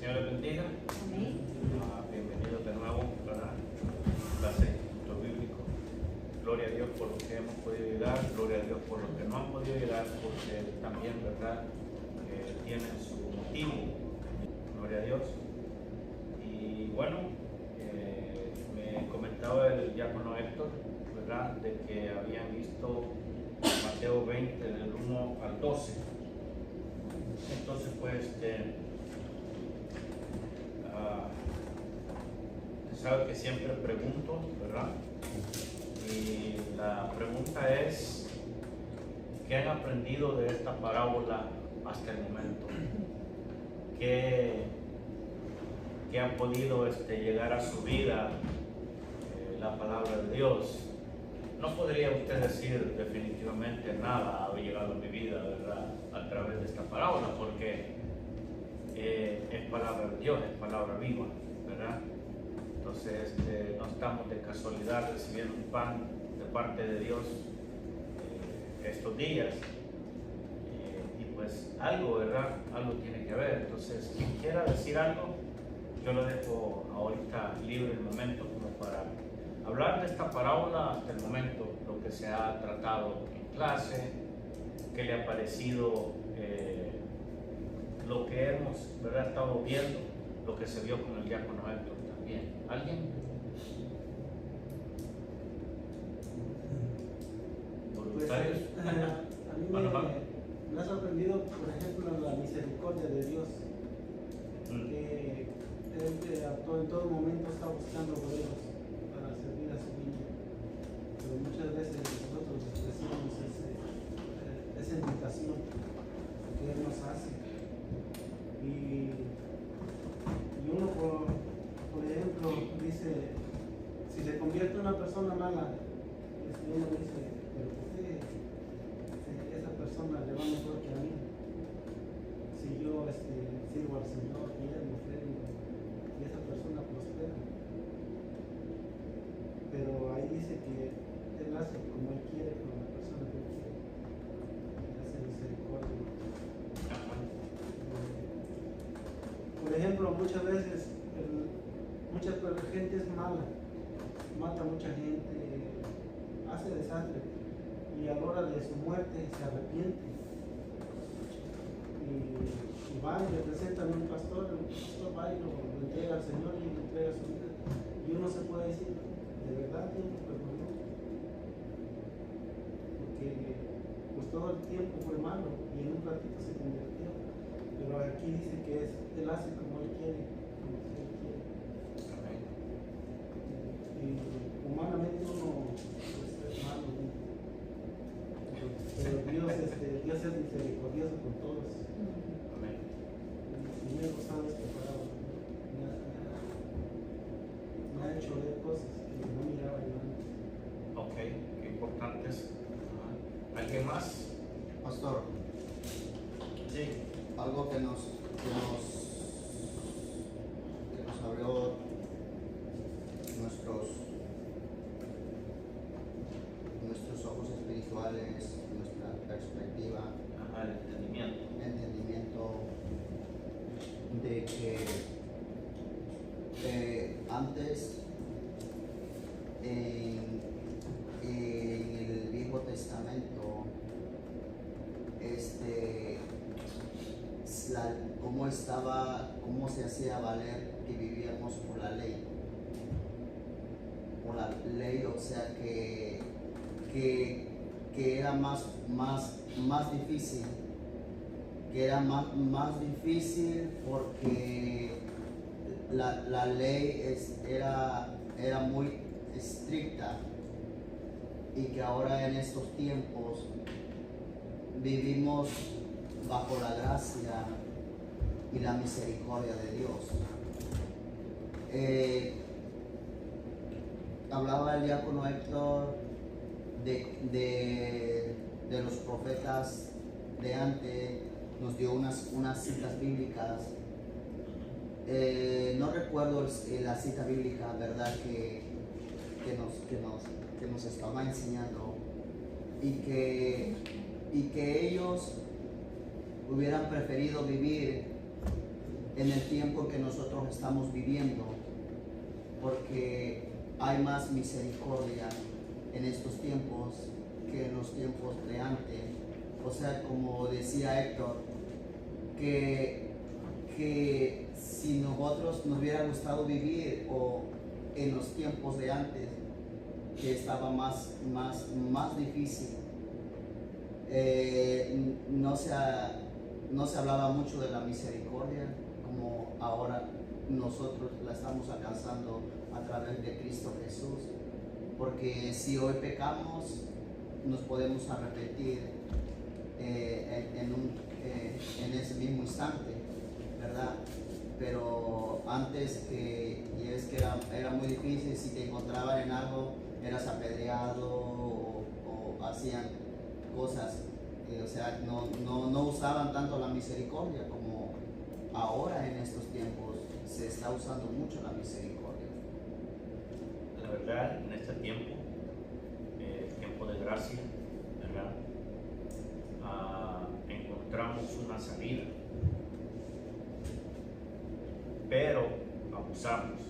Señor les bendiga. Amén. Bienvenidos de nuevo, ¿verdad? Clase de Instituto Bíblico. Gloria a Dios por lo que hemos podido llegar, gloria a Dios por lo que no han podido llegar, porque también, ¿verdad? Tienen su motivo. Gloria a Dios. Y bueno, me comentaba el diácono Héctor, ¿verdad? De que habían visto Mateo 20 del 1 al 12. Entonces, pues, sabe que siempre pregunto, ¿verdad? Y la pregunta es, ¿qué han aprendido de esta parábola hasta el momento? ¿Qué han podido llegar a su vida la palabra de Dios? No podría usted decir definitivamente nada ha llegado a mi vida, ¿verdad? A través de esta parábola, porque es palabra de Dios, es palabra viva, ¿verdad? Entonces no estamos de casualidad recibiendo un pan de parte de Dios estos días, y pues algo, ¿verdad? Algo tiene que ver. Entonces, quien quiera decir algo, yo lo dejo ahorita libre el momento como para hablar de esta parábola hasta el momento, lo que se ha tratado en clase, qué le ha parecido lo que hemos, ¿verdad?, estado viendo, lo que se vio con el diácono Héctor también. ¿Alguien? ¿Voluntarios? Pues, a mí me ha sorprendido, por ejemplo, la misericordia de Dios, que Él actuó en todo momento, está buscando obreros para servir a su viña, pero muchas veces nosotros recibimos esa invitación que Él nos hace, y uno, por ejemplo, dice, si se convierte en una persona mala, uno dice, pero ¿por qué esa persona le va mejor que a mí? Si yo sirvo al Señor y Él me ofrenda y esa persona prospera. Pero ahí dice que Él hace como Él quiere con la persona que Él quiere. Él hace misericordia. Por ejemplo, muchas veces mucha gente es mala, mata a mucha gente, hace desastre, y a la hora de su muerte se arrepiente y va y le presentan a un pastor va y lo entrega al Señor y le entrega su vida, y uno se puede decir, de verdad Dios me perdonó, porque pues todo el tiempo fue malo y en un ratito se convirtió, pero aquí dice que Él hace como Él quiere, y humanamente uno pues, es malo, ¿no? Pero Dios es misericordioso con todos. Amén. Y me ha gustado esta parábola, me ha hecho ver cosas que no miraba yo antes. Ok, qué importantes. ¿Alguien más? Pastor, Sí. algo que nos abrió nuestros ojos espirituales, nuestra perspectiva, Ajá, el entendimiento. de que antes en el Viejo Testamento cómo se hacía valer que vivíamos por la ley, o sea que era más difícil, porque la ley era muy estricta, y que ahora en estos tiempos vivimos bajo la gracia y la misericordia de Dios. Hablaba el diácono Héctor de los profetas de antes, nos dio unas citas bíblicas. No recuerdo la cita bíblica, ¿verdad?, que nos estaba enseñando, y que ellos hubieran preferido vivir en el tiempo que nosotros estamos viviendo, porque hay más misericordia en estos tiempos que en los tiempos de antes. O sea, como decía Héctor, que si nosotros nos hubiera gustado vivir o en los tiempos de antes, que estaba más difícil, no se hablaba mucho de la misericordia como ahora nosotros la estamos alcanzando a través de Cristo Jesús, porque si hoy pecamos nos podemos arrepentir en ese mismo instante, ¿verdad? Pero antes y es que era muy difícil, si te encontraban en algo eras apedreado o hacían cosas, o sea, no usaban tanto la misericordia como ahora en estos tiempos se está usando mucho la misericordia. La verdad, en este tiempo, tiempo de gracia, ¿verdad? Encontramos una salida, pero abusamos,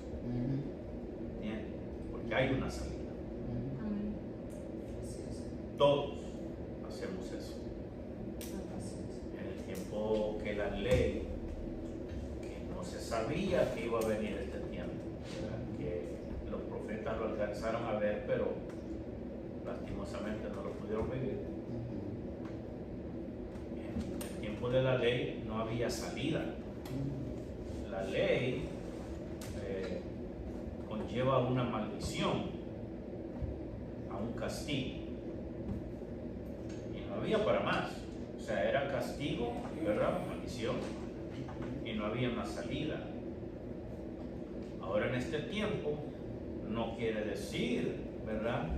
¿entiendes? Porque hay una salida. Todos hacemos eso. En el tiempo que la ley, que no se sabía que iba a venir este tiempo, ¿verdad? Que los profetas lo alcanzaron a ver, pero lastimosamente no lo pudieron vivir. En el tiempo de la ley no había salida. La ley conlleva una maldición, a un castigo. Y no había para más. O sea, era castigo, ¿verdad? Maldición. Y no había una salida. Ahora en este tiempo no quiere decir, ¿verdad?,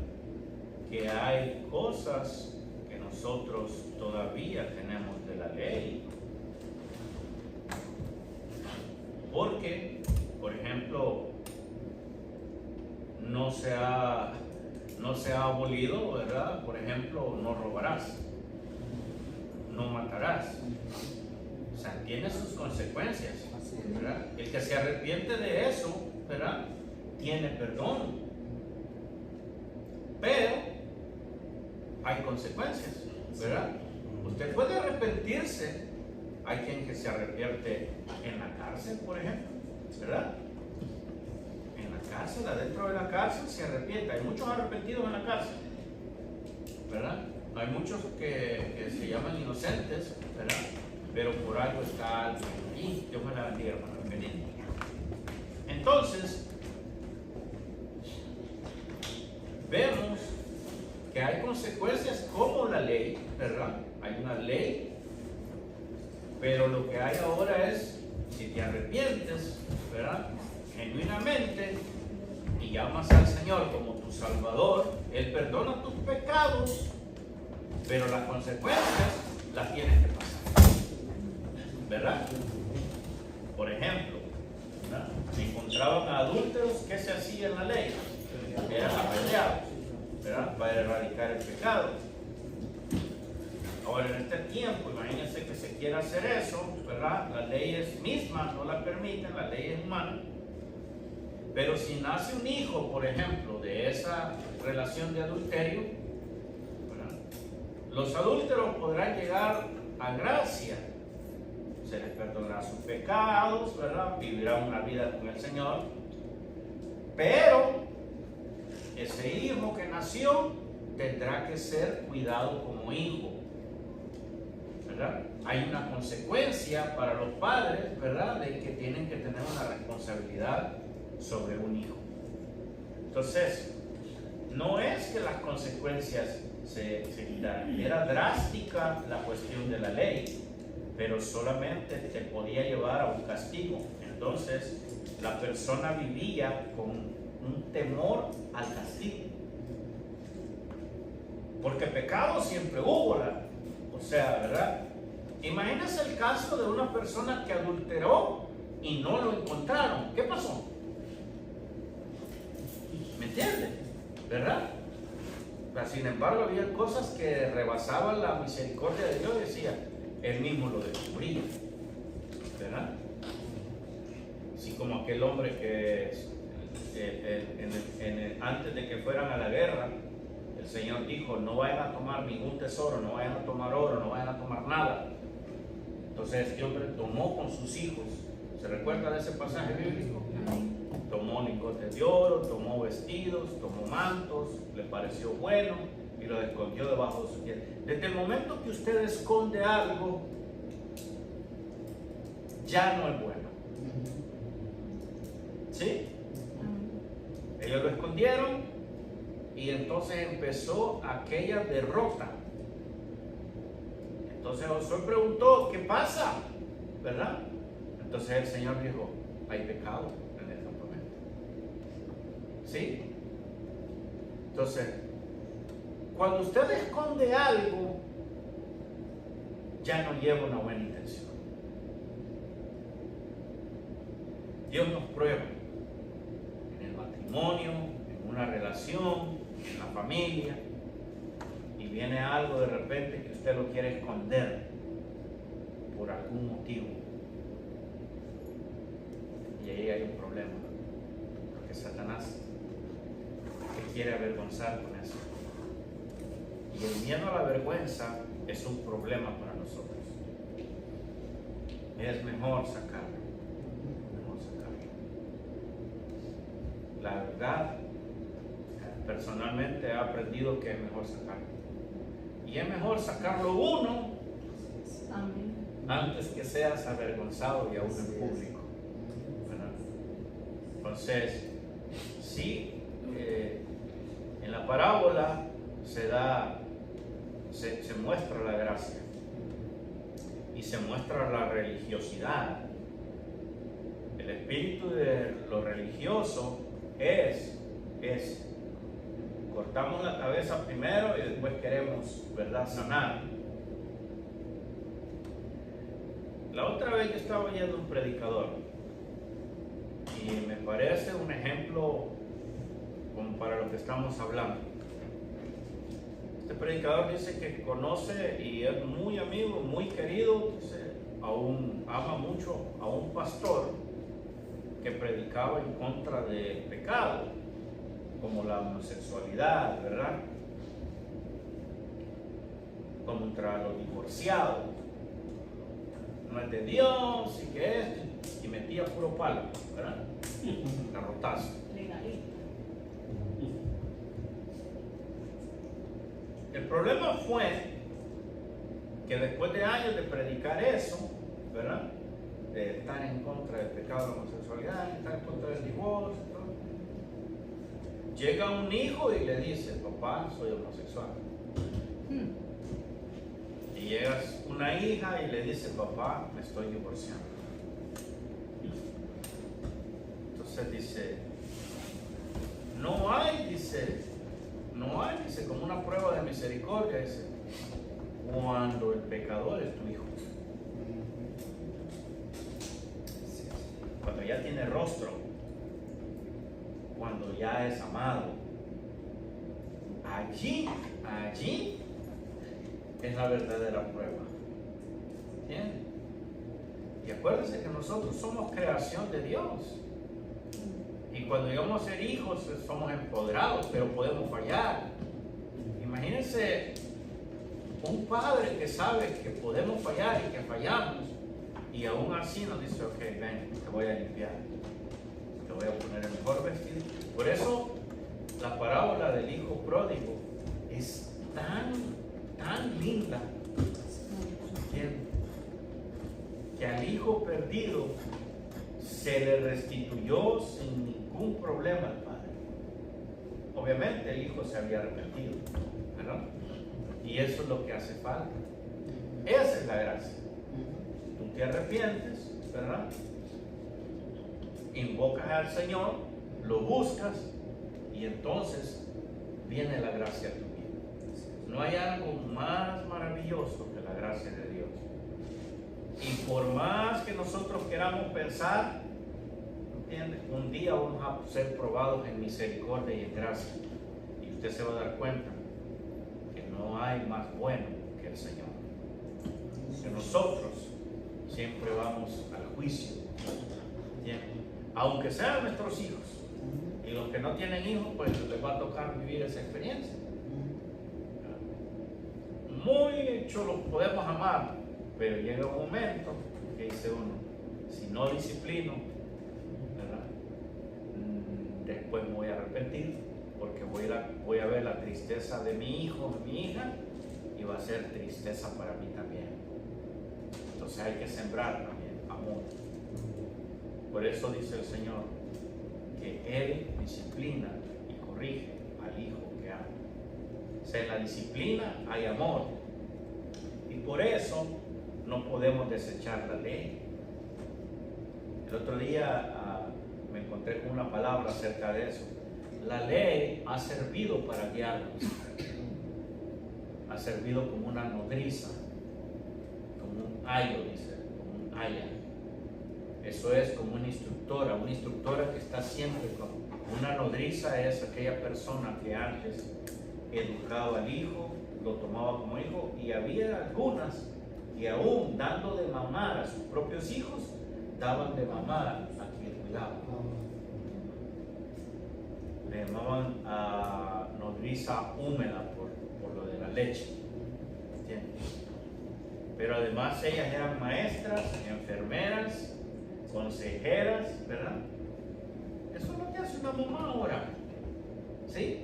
que hay cosas que nosotros todavía tenemos de la ley. Porque, por ejemplo, no se ha abolido, ¿verdad? Por ejemplo, no robarás, no matarás. O sea, tiene sus consecuencias, ¿verdad? El que se arrepiente de eso, ¿verdad?, tiene perdón. Pero hay consecuencias, ¿verdad? Usted puede arrepentirse. Hay quien que se arrepiente en la cárcel, por ejemplo, ¿verdad? En la cárcel, adentro de la cárcel se arrepiente. Hay muchos arrepentidos en la cárcel, ¿verdad? Hay muchos que se llaman inocentes, ¿verdad? Pero por algo está alguien allí. Dios me la bendiga, hermano. Bienvenido. Entonces, vemos que hay consecuencias como la ley, ¿verdad? Hay una ley. Pero lo que hay ahora es, si te arrepientes, ¿verdad?, genuinamente, y llamas al Señor como tu Salvador, Él perdona tus pecados, pero las consecuencias las tienes que pasar, ¿verdad? Por ejemplo, ¿verdad?, si encontraban a adúlteros, ¿qué se hacía en la ley? Eran apedreados, ¿verdad?, para erradicar el pecado. Ahora, en este tiempo, imagínense que se quiera hacer eso, ¿verdad? Las leyes mismas no la permiten, la ley es humana. Pero si nace un hijo, por ejemplo, de esa relación de adulterio, ¿verdad?, los adúlteros podrán llegar a gracia. Se les perdonará sus pecados, ¿verdad? Vivirán una vida con el Señor. Pero ese hijo que nació tendrá que ser cuidado como hijo, ¿verdad? Hay una consecuencia para los padres, ¿verdad?, de que tienen que tener una responsabilidad sobre un hijo. Entonces, no es que las consecuencias se quitaran. Era drástica la cuestión de la ley, pero solamente te podía llevar a un castigo. Entonces, la persona vivía con un temor al castigo. Porque pecado siempre hubo, o sea, ¿verdad? Imagínense el caso de una persona que adulteró y no lo encontraron. ¿Qué pasó? ¿Me entienden? ¿Verdad? Pero, sin embargo, había cosas que rebasaban la misericordia de Dios. Decía, Él mismo lo descubría, ¿verdad? así como aquel hombre que antes de que fueran a la guerra, el Señor dijo, no vayan a tomar ningún tesoro, no vayan a tomar oro, no vayan a tomar nada. Entonces este hombre tomó con sus hijos. ¿Se recuerda de ese pasaje bíblico? Tomó lingotes de oro, tomó vestidos, tomó mantos, le pareció bueno y lo escondió debajo de su piel. Desde el momento que usted esconde algo, ya no es bueno. ¿Sí? Ellos lo escondieron y entonces empezó aquella derrota. Entonces Josué preguntó, ¿qué pasa? ¿Verdad? Entonces el Señor dijo, hay pecado en el campamento. ¿Sí? Entonces, cuando usted esconde algo, ya no lleva una buena intención. Dios nos prueba en el matrimonio, en una relación, en la familia, y viene algo de repente que usted lo quiere esconder por algún motivo. Y ahí hay un problema, porque Satanás te quiere avergonzar con eso. Y el miedo a la vergüenza es un problema para nosotros. Es mejor sacarlo. La verdad, personalmente he aprendido que es mejor sacarlo. Y es mejor sacarlo uno antes que seas avergonzado y aún en público. ¿Verdad? Entonces, sí, en la parábola se muestra la gracia y se muestra la religiosidad. El espíritu de lo religioso es cortamos la cabeza primero y después queremos, ¿verdad?, sanar. La otra vez yo estaba oyendo un predicador y me parece un ejemplo como para lo que estamos hablando. Este predicador dice que conoce y es muy amigo, muy querido, dice, ama mucho a un pastor que predicaba en contra del pecado, como la homosexualidad, ¿verdad? Contra los divorciados. No es de Dios y que es, y metía puro palo, ¿verdad? Garrotazo. Legalista. El problema fue que después de años de predicar eso, ¿verdad?, de estar en contra del pecado de la homosexualidad, de estar en contra del divorcio, llega un hijo y le dice, papá, soy homosexual. Y llega una hija y le dice, papá, me estoy divorciando. Entonces dice, no hay, como una prueba de misericordia, dice, cuando el pecador es tu hijo. Cuando ya tiene rostro, cuando ya es amado, allí es la verdadera prueba. ¿Entienden? Y acuérdense que nosotros somos creación de Dios. Y cuando llegamos a ser hijos, somos empoderados, pero podemos fallar. Imagínense un padre que sabe que podemos fallar y que fallamos, y aún así nos dice, ok, ven, te voy a limpiar, te voy a poner el mejor vestido. Por eso la parábola del hijo pródigo es tan linda, ¿entiendes? Que al hijo perdido se le restituyó sin ningún problema al padre. Obviamente el hijo se había arrepentido, ¿verdad? Y eso es lo que hace falta. Esa es la gracia. Tú te arrepientes, ¿verdad? Invocas al Señor, lo buscas y entonces viene la gracia a tu vida. No hay algo más maravilloso que la gracia de Dios. Y por más que nosotros queramos pensar, ¿entiendes?, un día vamos a ser probados en misericordia y en gracia. Y usted se va a dar cuenta que no hay más bueno que el Señor. Que nosotros siempre vamos al juicio, ¿entiendes?, aunque sean nuestros hijos. Y los que no tienen hijos, pues les va a tocar vivir esa experiencia. Mucho los podemos amar, pero llega un momento que dice uno, si no disciplino, ¿verdad? Después me voy a arrepentir, porque voy a ver la tristeza de mi hijo, de mi hija, y va a ser tristeza para mí también. Entonces hay que sembrar también amor. Por eso dice el Señor que Él disciplina y corrige al hijo que ama. O sea, en la disciplina hay amor. Y por eso no podemos desechar la ley. El otro día me encontré con una palabra acerca de eso. La ley ha servido para guiarnos. Ha servido como una nodriza, como un ayo, dice, como un aya. Eso es como una instructora que está siempre con una nodriza. Es aquella persona que antes educaba al hijo, lo tomaba como hijo, y había algunas que aún dando de mamar a sus propios hijos, daban de mamar a quien cuidaba. Le llamaban a nodriza húmeda por lo de la leche. ¿Entiendes? Pero además ellas eran maestras, enfermeras, consejeras, ¿verdad? Eso es lo que hace una mamá ahora. ¿Sí?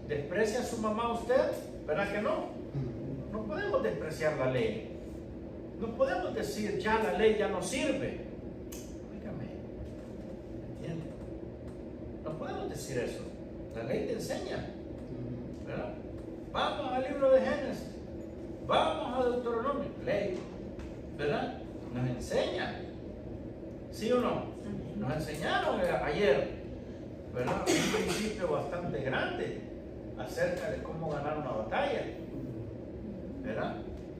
¿Desprecia a su mamá usted? ¿Verdad que no? No podemos despreciar la ley. No podemos decir, ya la ley ya no sirve. Dígame. ¿Entiendes? No podemos decir eso. La ley te enseña. ¿Verdad? Vamos al libro de Génesis. Vamos a Deuteronomio. Ley. ¿Verdad? Nos enseña. ¿Sí o no? Nos enseñaron ayer, ¿verdad? Un principio bastante grande acerca de cómo ganar una batalla, ¿verdad?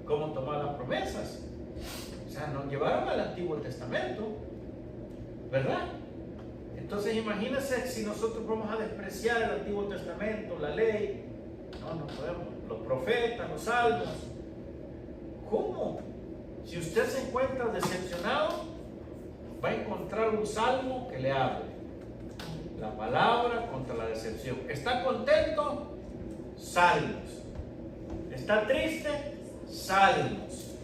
Cómo tomar las promesas. O sea, nos llevaron al Antiguo Testamento, ¿verdad? Entonces imagínense si nosotros vamos a despreciar el Antiguo Testamento, la ley. No podemos. Los profetas, los salmos. ¿Cómo? Si usted se encuentra decepcionado, va a encontrar un salmo que le hable. La palabra contra la decepción. ¿Está contento? Salmos. ¿Está triste? Salmos.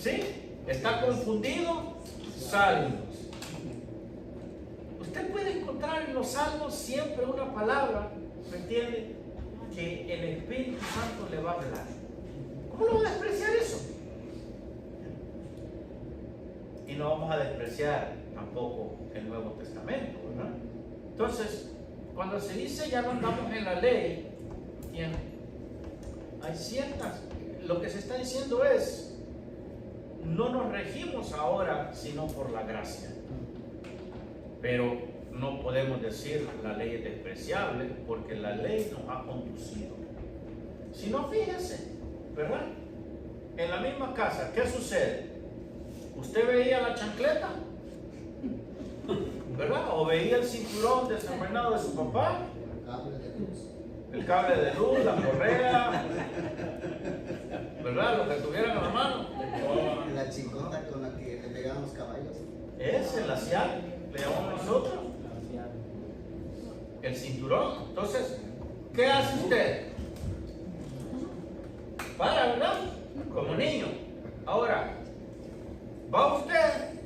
¿Sí? ¿Está confundido? Salmos. Usted puede encontrar en los salmos siempre una palabra, ¿me entiende?, que el Espíritu Santo le va a hablar. ¿Cómo lo va a despreciar eso? Y no vamos a despreciar tampoco el Nuevo Testamento, ¿verdad? Entonces, cuando se dice ya no andamos en la ley, hay ciertas, lo que se está diciendo es, no nos regimos ahora sino por la gracia. Pero no podemos decir la ley es despreciable, porque la ley nos ha conducido. Si no, fíjese, ¿verdad? En la misma casa, ¿qué sucede? ¿Usted veía la chancleta? ¿Verdad? ¿O veía el cinturón desenvainado de su papá? El cable de luz, la correa, ¿verdad? Lo que tuvieran en la mano. La chicota con la que le pegaban los caballos. Es el lacial, le llamamos nosotros. El cinturón. Entonces, ¿qué hace usted? Para, ¿verdad? Como niño. Ahora, va usted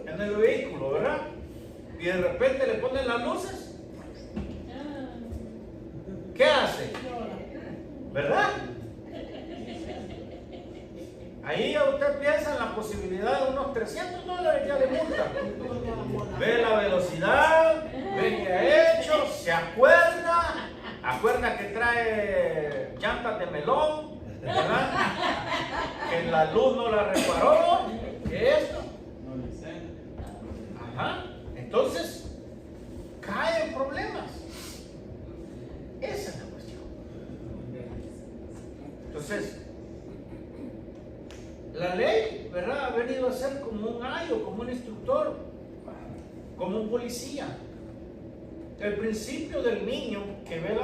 en el vehículo, ¿verdad? Y de repente le ponen las luces. ¿Qué hace? ¿Verdad? Ahí ya usted piensa en la posibilidad de unos $300 ya de multa. Ve la velocidad, ve qué ha hecho, se acuerda que trae llantas de melón, ¿verdad? Que la luz no la reparó, que esto. Ajá. Entonces, cae en problemas. Esa es la cuestión. Entonces, la ley, ¿verdad?, ha venido a ser como un ayo, como un instructor, como un policía. El principio del niño que ve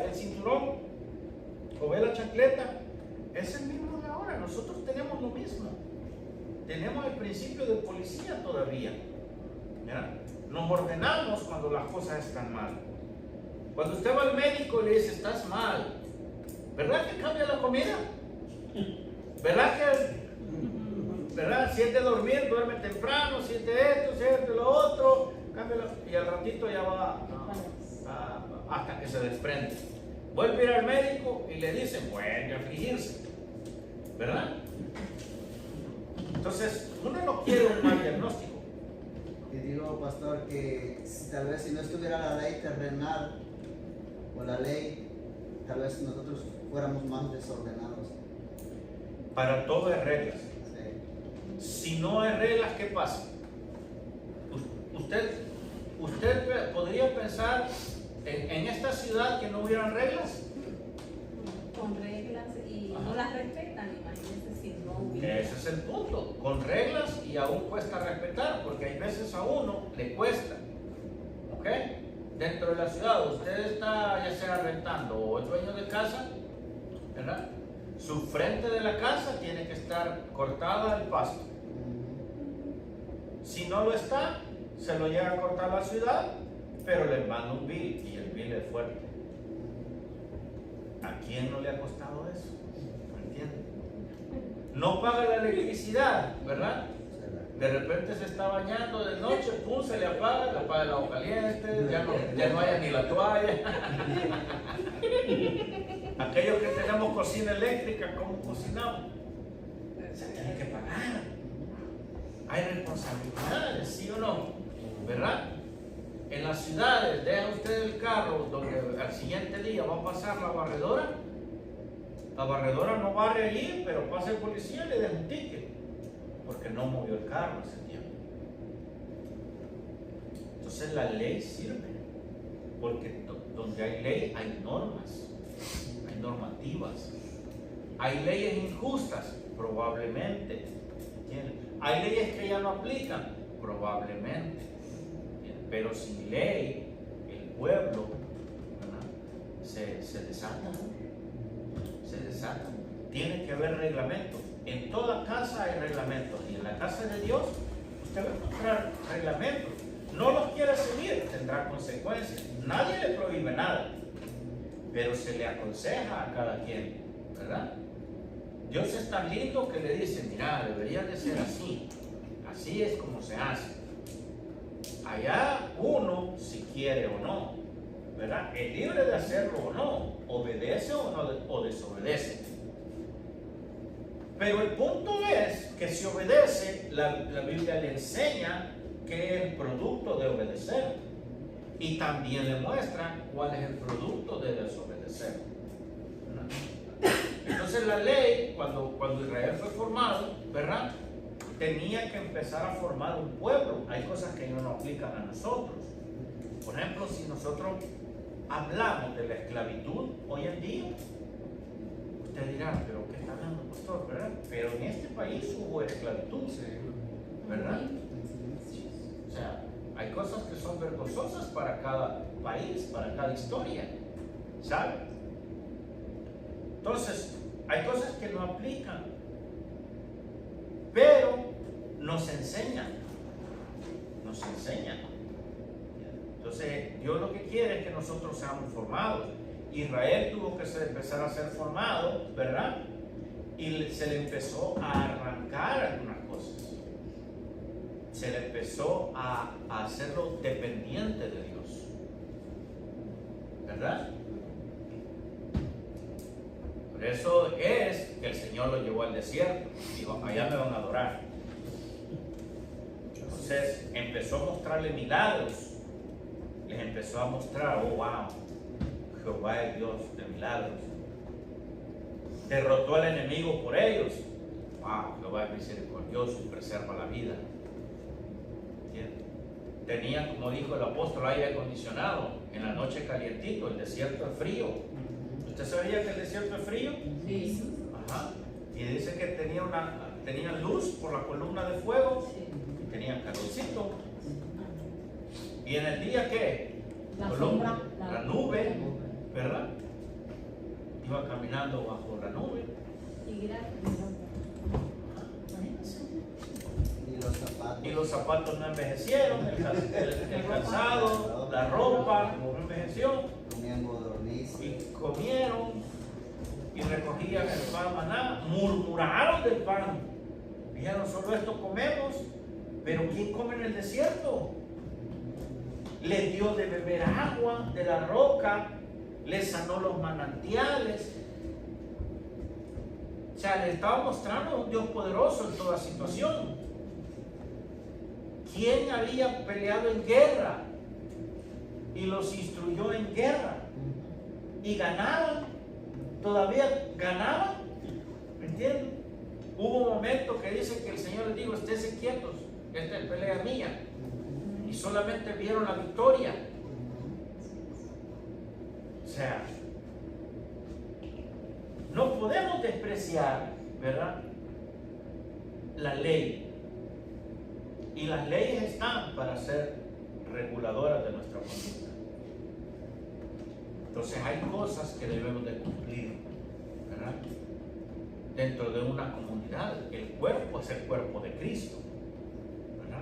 el cinturón o ve la chancleta es el mismo de ahora. Nosotros tenemos lo mismo. Tenemos el principio del policía todavía, ¿verdad? nos ordenamos cuando las cosas están mal. Cuando usted va al médico y le dice, estás mal, ¿verdad que cambia la comida? ¿Verdad que, verdad? Si es de dormir, duerme temprano, si es de esto, si es de lo otro, cámbialo, y al ratito ya va hasta que se desprende. Vuelve a ir al médico y le dicen, vuelve a afligirse, ¿verdad? Entonces, uno no quiere un mal diagnóstico. Y digo, pastor, que tal vez si no estuviera la ley terrenal o la ley, tal vez nosotros fuéramos más desordenados. Para todo hay reglas. Sí. Si no hay reglas, ¿qué pasa? Usted podría pensar en esta ciudad que no hubieran reglas. Con reglas y no las respetan, imagínense si no hubiera. Ese es el punto, con reglas y aún cuesta respetar, porque hay veces a uno le cuesta, ¿ok? Dentro de la ciudad, usted está ya sea rentando o es dueño de casa, ¿verdad? Su frente de la casa tiene que estar cortada el pasto. Si no lo está, se lo llega a cortar la ciudad, pero le manda un bill y el bill es fuerte. ¿A quién no le ha costado eso? ¿Me entiende? No paga la electricidad, ¿verdad? De repente se está bañando de noche, pum, se le apaga el agua caliente, ya no hay ni la toalla. Aquellos que tenemos cocina eléctrica, ¿cómo cocinamos? Se tiene que pagar. Hay responsabilidades, ¿sí o no? ¿Verdad? En las ciudades, deja usted el carro donde al siguiente día va a pasar la barredora. La barredora no barre allí, pero pasa el policía y le deja un ticket, porque no movió el carro ese tiempo. Entonces la ley sirve, porque donde hay ley hay normas, hay normativas. Hay leyes injustas, probablemente. ¿Entiendes? Hay leyes que ya no aplican, probablemente. ¿Entiendes? Pero sin ley, el pueblo, ¿verdad?, se desata. Se desata. Tiene que haber reglamentos. En toda casa hay reglamentos, y en la casa de Dios usted va a encontrar reglamentos. No los quiere seguir, tendrá consecuencias. Nadie le prohíbe nada, pero se le aconseja a cada quien, ¿verdad? Dios es tan lindo que le dice, mira, debería de ser así. Así es como se hace. Allá uno, si quiere o no, ¿verdad?, es libre de hacerlo o no, obedece o no, o desobedece. Pero el punto es que si obedece, la Biblia le enseña que es el producto de obedecer, y también le muestra cuál es el producto de desobedecer. Entonces la ley, cuando Israel fue formado, ¿verdad?, tenía que empezar a formar un pueblo. Hay cosas que no nos aplican a nosotros. Por ejemplo, si nosotros hablamos de la esclavitud hoy en día, usted dirá, pero ¿qué está hablando, pastor? ¿Verdad? Pero en este país hubo esclavitud, ¿verdad? O sea, hay cosas que son vergonzosas para cada país, para cada historia, ¿sabe? Entonces, hay cosas que no aplican, pero nos enseñan. Entonces, Dios lo que quiere es que nosotros seamos formados. Israel tuvo que empezar a ser formado, ¿verdad? Y se le empezó a arrancar algunas cosas. Se le empezó a hacerlo dependiente de Dios, ¿verdad? Por eso es que el Señor lo llevó al desierto. Dijo, allá me van a adorar. Entonces empezó a mostrarle milagros. Les empezó a mostrar, oh wow, Jehová es Dios de milagros. Derrotó al enemigo por ellos. Wow, Jehová es misericordioso y preserva la vida. ¿Entiendes? Tenía, como dijo el apóstol, aire acondicionado. En la noche calientito, el desierto es frío. ¿Usted sabía que el desierto es frío? Sí. Ajá. Y dice que tenía luz por la columna de fuego, y tenía calorcito. Y en el día, ¿qué? La Columna, sombra, la nube, ¿verdad? Iba caminando bajo la nube. Y gracias. Y los zapatos. y los zapatos no envejecieron, el calzado, la ropa no envejeció, y comieron y recogían el pan maná, murmuraron del pan, dijeron: solo esto comemos, pero ¿quién come en el desierto? Les dio de beber agua de la roca, les sanó los manantiales. O sea, le estaba mostrando un Dios poderoso en toda situación. ¿Quién había peleado en guerra y los instruyó en guerra? Y ganaban, todavía ganaban, ¿me entienden? Hubo un momento que dice que el Señor les dijo: esténse quietos, esta es pelea mía. Y solamente vieron la victoria. O sea, no podemos despreciar, ¿verdad?, la ley. Y las leyes están para ser reguladoras de nuestra conducta. Entonces hay cosas que debemos de cumplir, ¿verdad? Dentro de una comunidad, el cuerpo es el cuerpo de Cristo, ¿verdad?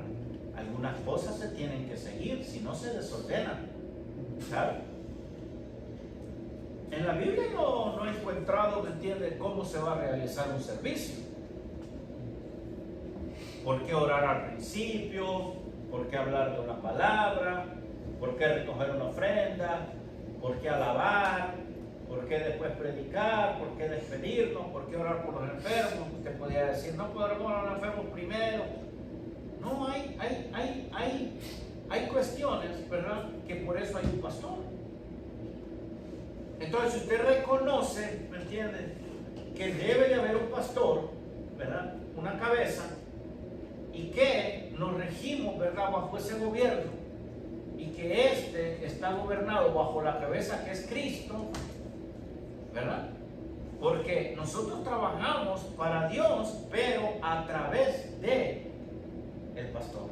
Algunas cosas se tienen que seguir, si no se desordenan, ¿sabes? En la Biblia no he encontrado, ¿me entiendes?, cómo se va a realizar un servicio. ¿Por qué orar al principio? ¿Por qué hablar de una palabra? ¿Por qué recoger una ofrenda? ¿Por qué alabar? ¿Por qué después predicar? ¿Por qué despedirnos? ¿Por qué orar por los enfermos? Usted podría decir: no podemos orar a los enfermos primero. No, hay cuestiones, ¿verdad?, que por eso hay un pastor. Entonces, si usted reconoce, ¿me entiende?, que debe de haber un pastor, ¿verdad?, una cabeza, y que nos regimos, ¿verdad?, bajo ese gobierno, y que este está gobernado bajo la cabeza que es Cristo, ¿verdad? Porque nosotros trabajamos para Dios, pero a través de el pastor.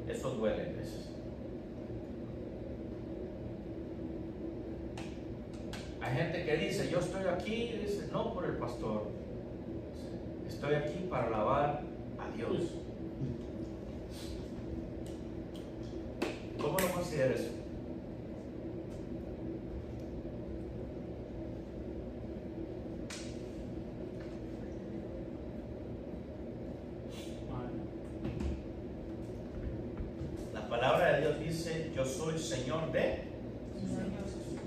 Eso duele a veces. Hay gente que dice: yo estoy aquí, y dice: no por el pastor, estoy aquí para alabar a Dios. ¿Cómo lo considera eso? La palabra de Dios dice: yo soy Señor de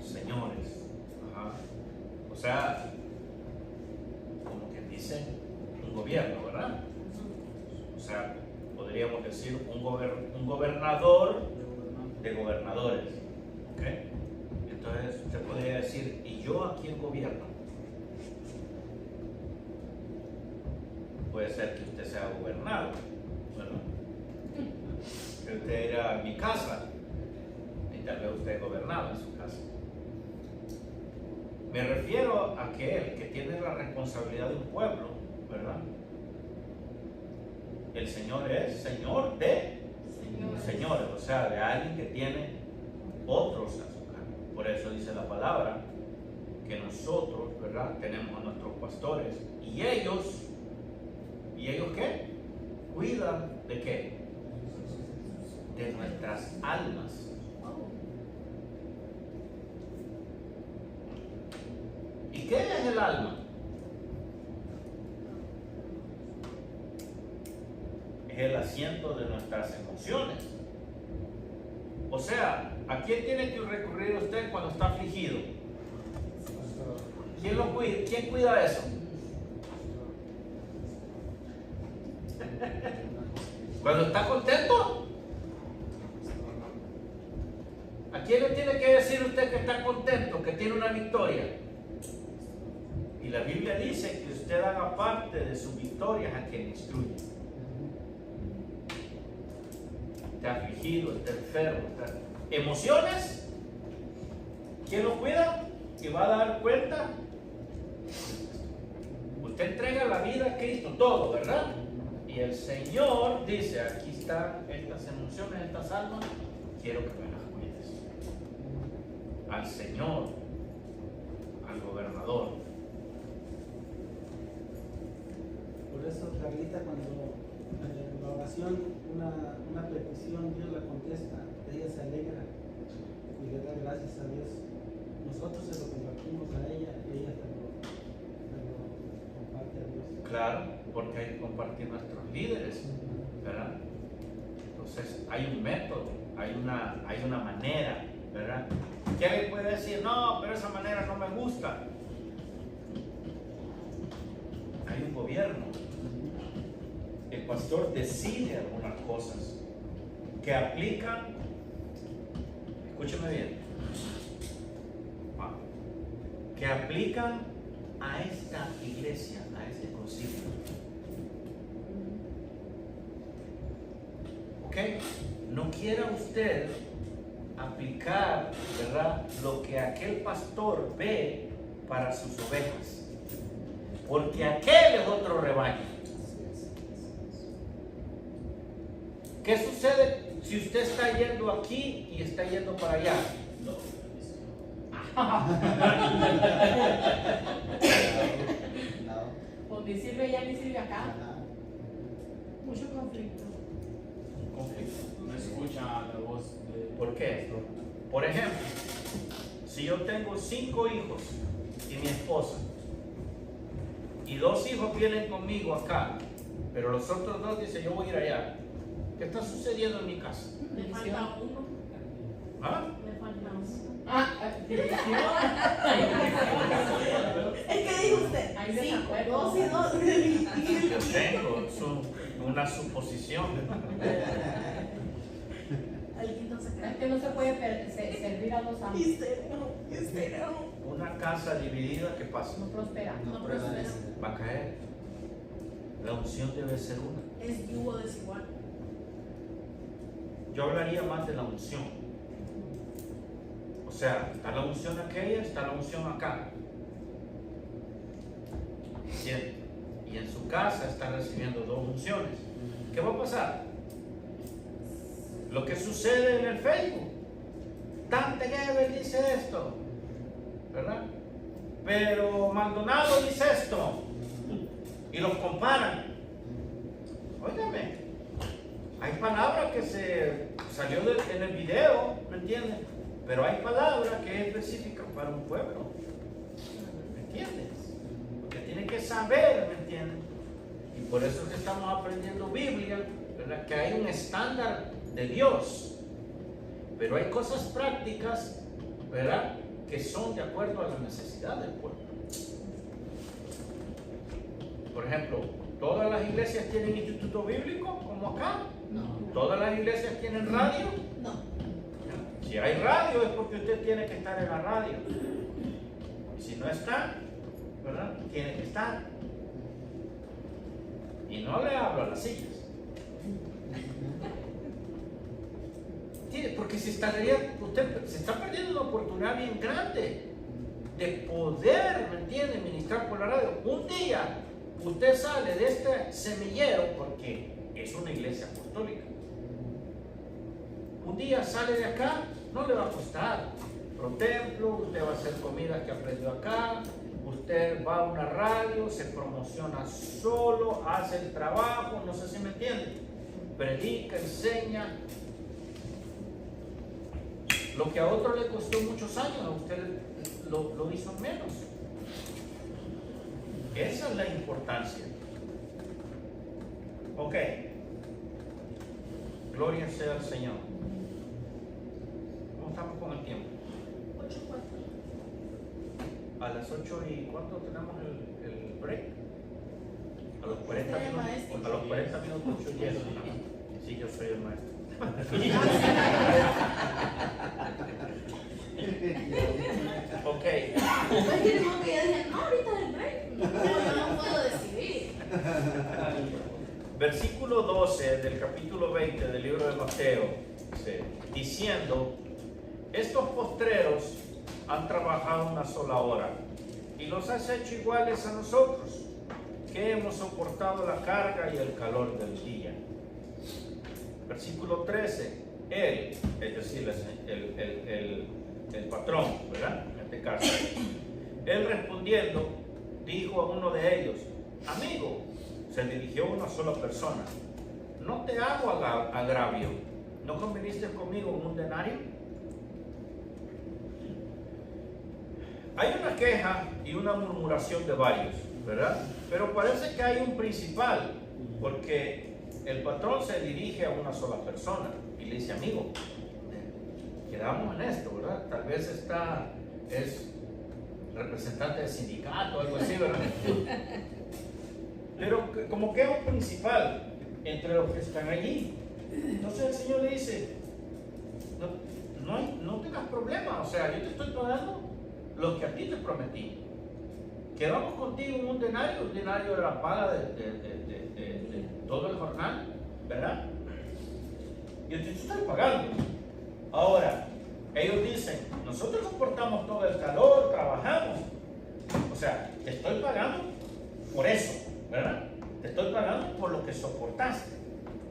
señores. Ajá. O sea, como que dice un gobierno, ¿verdad? O sea, podríamos decir un gobernador de gobernadores. ¿Ok? Entonces usted podría decir: ¿y yo a quién gobierno? Puede ser que usted sea gobernado, ¿verdad? Que usted era a mi casa y tal vez usted gobernaba en su casa. Me refiero a aquel que tiene la responsabilidad de un pueblo, ¿verdad? El Señor es Señor de señores, o sea, de alguien que tiene otros a su cargo. Por eso dice la palabra que nosotros, ¿verdad?, tenemos a nuestros pastores, y ellos ¿qué? Cuidan de qué? De nuestras almas. ¿Y qué es el alma? Es el asiento de nuestras emociones. O sea, ¿a quién tiene que recurrir usted cuando está afligido? ¿Quién lo cuida? ¿Quién cuida eso? Cuando está contento, ¿a quién le tiene que decir usted que está contento, que tiene una victoria? Y la Biblia dice que usted haga parte de sus victorias a quien instruye. Está afligido, está enfermo, está... ¿Emociones? ¿Quién lo cuida? ¿Y va a dar cuenta? Usted entrega la vida a Cristo, todo, ¿verdad? Y el Señor dice: aquí están estas emociones, estas almas, quiero que me las cuides. Al Señor, al gobernador. Por eso Carlita, cuando la oración, una petición, Dios la contesta, ella se alegra y le da gracias a Dios. Nosotros se lo compartimos a ella y ella se lo comparte a Dios. Claro, porque hay que compartir nuestros líderes, ¿verdad? Entonces hay un método, hay una manera, ¿verdad? ¿Qué le puede decir? No, pero esa manera no me gusta. Hay un gobierno. El pastor decide algunas cosas que aplican, escúcheme bien, que aplican a esta iglesia, a este concilio. ¿Ok? No quiera usted aplicar, ¿verdad?, lo que aquel pastor ve para sus ovejas, porque aquel es otro rebaño. ¿Qué sucede si usted está yendo aquí y está yendo para allá? Pues ni sirve allá ni sirve acá. Mucho conflicto. No escucha la voz de... ¿Por qué? Por ejemplo, si yo tengo 5 hijos y mi esposa, y 2 hijos vienen conmigo acá, pero los otros 2 dicen yo voy a ir allá, ¿qué está sucediendo en mi casa? Le falta uno. ¿Ah? Le falta uno. Es que dijo usted, Hay sí, desacuerdo. 2 y 2. Yo tengo una suposición. El quinto se Es cae. que no se puede servir a dos amos. Histérico. Una casa dividida, ¿qué pasa? No prospera. No prospera. Va a caer. La unción debe ser una. Es yugo desigual. Yo hablaría más de la unción. O sea, está la unción aquella, está la unción acá. Y en su casa está recibiendo 2 unciones. ¿Qué va a pasar? Lo que sucede en el Facebook. Tante Gebel dice esto, ¿verdad? Pero Maldonado dice esto. Y los comparan. Óigame, hay palabras que se salió en el video, ¿me entiendes? Pero hay palabras que es específica para un pueblo, ¿me entiendes? Porque tiene que saber, ¿me entiendes? Y por eso es que estamos aprendiendo Biblia, ¿verdad? Que hay un estándar de Dios, pero hay cosas prácticas, ¿verdad?, que son de acuerdo a la necesidad del pueblo. Por ejemplo, ¿todas las iglesias tienen instituto bíblico como acá? No. ¿Todas las iglesias tienen radio? No. Si hay radio es porque usted tiene que estar en la radio. Y si no está, ¿verdad?, tiene que estar. Y no le hablo a las sillas. Porque usted se está perdiendo una oportunidad bien grande de poder, ¿me entiende?, ministrar por la radio. Un día usted sale de este semillero, porque es una iglesia apostólica. Un día sale de acá, no le va a costar. Pro templo, usted va a hacer comidas que aprendió acá, usted va a una radio, se promociona solo, hace el trabajo, no sé si me entiende. Predica, enseña. Lo que a otro le costó muchos años, a usted lo hizo en menos. Esa es la importancia. Ok. Gloria sea al Señor. ¿Cómo estamos con el tiempo? 8:04. A las 8 y ¿cuánto tenemos el break? A los 40 Usted es minutos. maestro. A los 40 minutos 8 y 10. Sí, yo soy el maestro. Ok. Pues que no, que ya dije, no, ahorita del break. No, yo no puedo decidir. Versículo 12 del capítulo 20 del libro de Mateo, dice, diciendo, estos postreros han trabajado una sola hora y los has hecho iguales a nosotros, que hemos soportado la carga y el calor del día. Versículo 13, él, es decir, el patrón, ¿verdad?, en este caso, él respondiendo dijo a uno de ellos, amigo, se dirigió a una sola persona, no te hago agravio. ¿No conviniste conmigo en un denario? Hay una queja y una murmuración de varios, ¿verdad? Pero parece que hay un principal, porque el patrón se dirige a una sola persona y le dice, amigo, quedamos en esto, ¿verdad? Tal vez es representante del sindicato o algo así, ¿verdad? Pero como que es un principal entre los que están allí. Entonces el Señor le dice, no tengas problema, o sea, yo te estoy pagando lo que a ti te prometí. Quedamos contigo en un denario de la paga de todo el jornal, ¿verdad? Yo te estoy pagando. Ahora, ellos dicen, nosotros soportamos todo el calor, trabajamos. O sea, te estoy pagando por eso, ¿verdad? Te estoy pagando por lo que soportaste.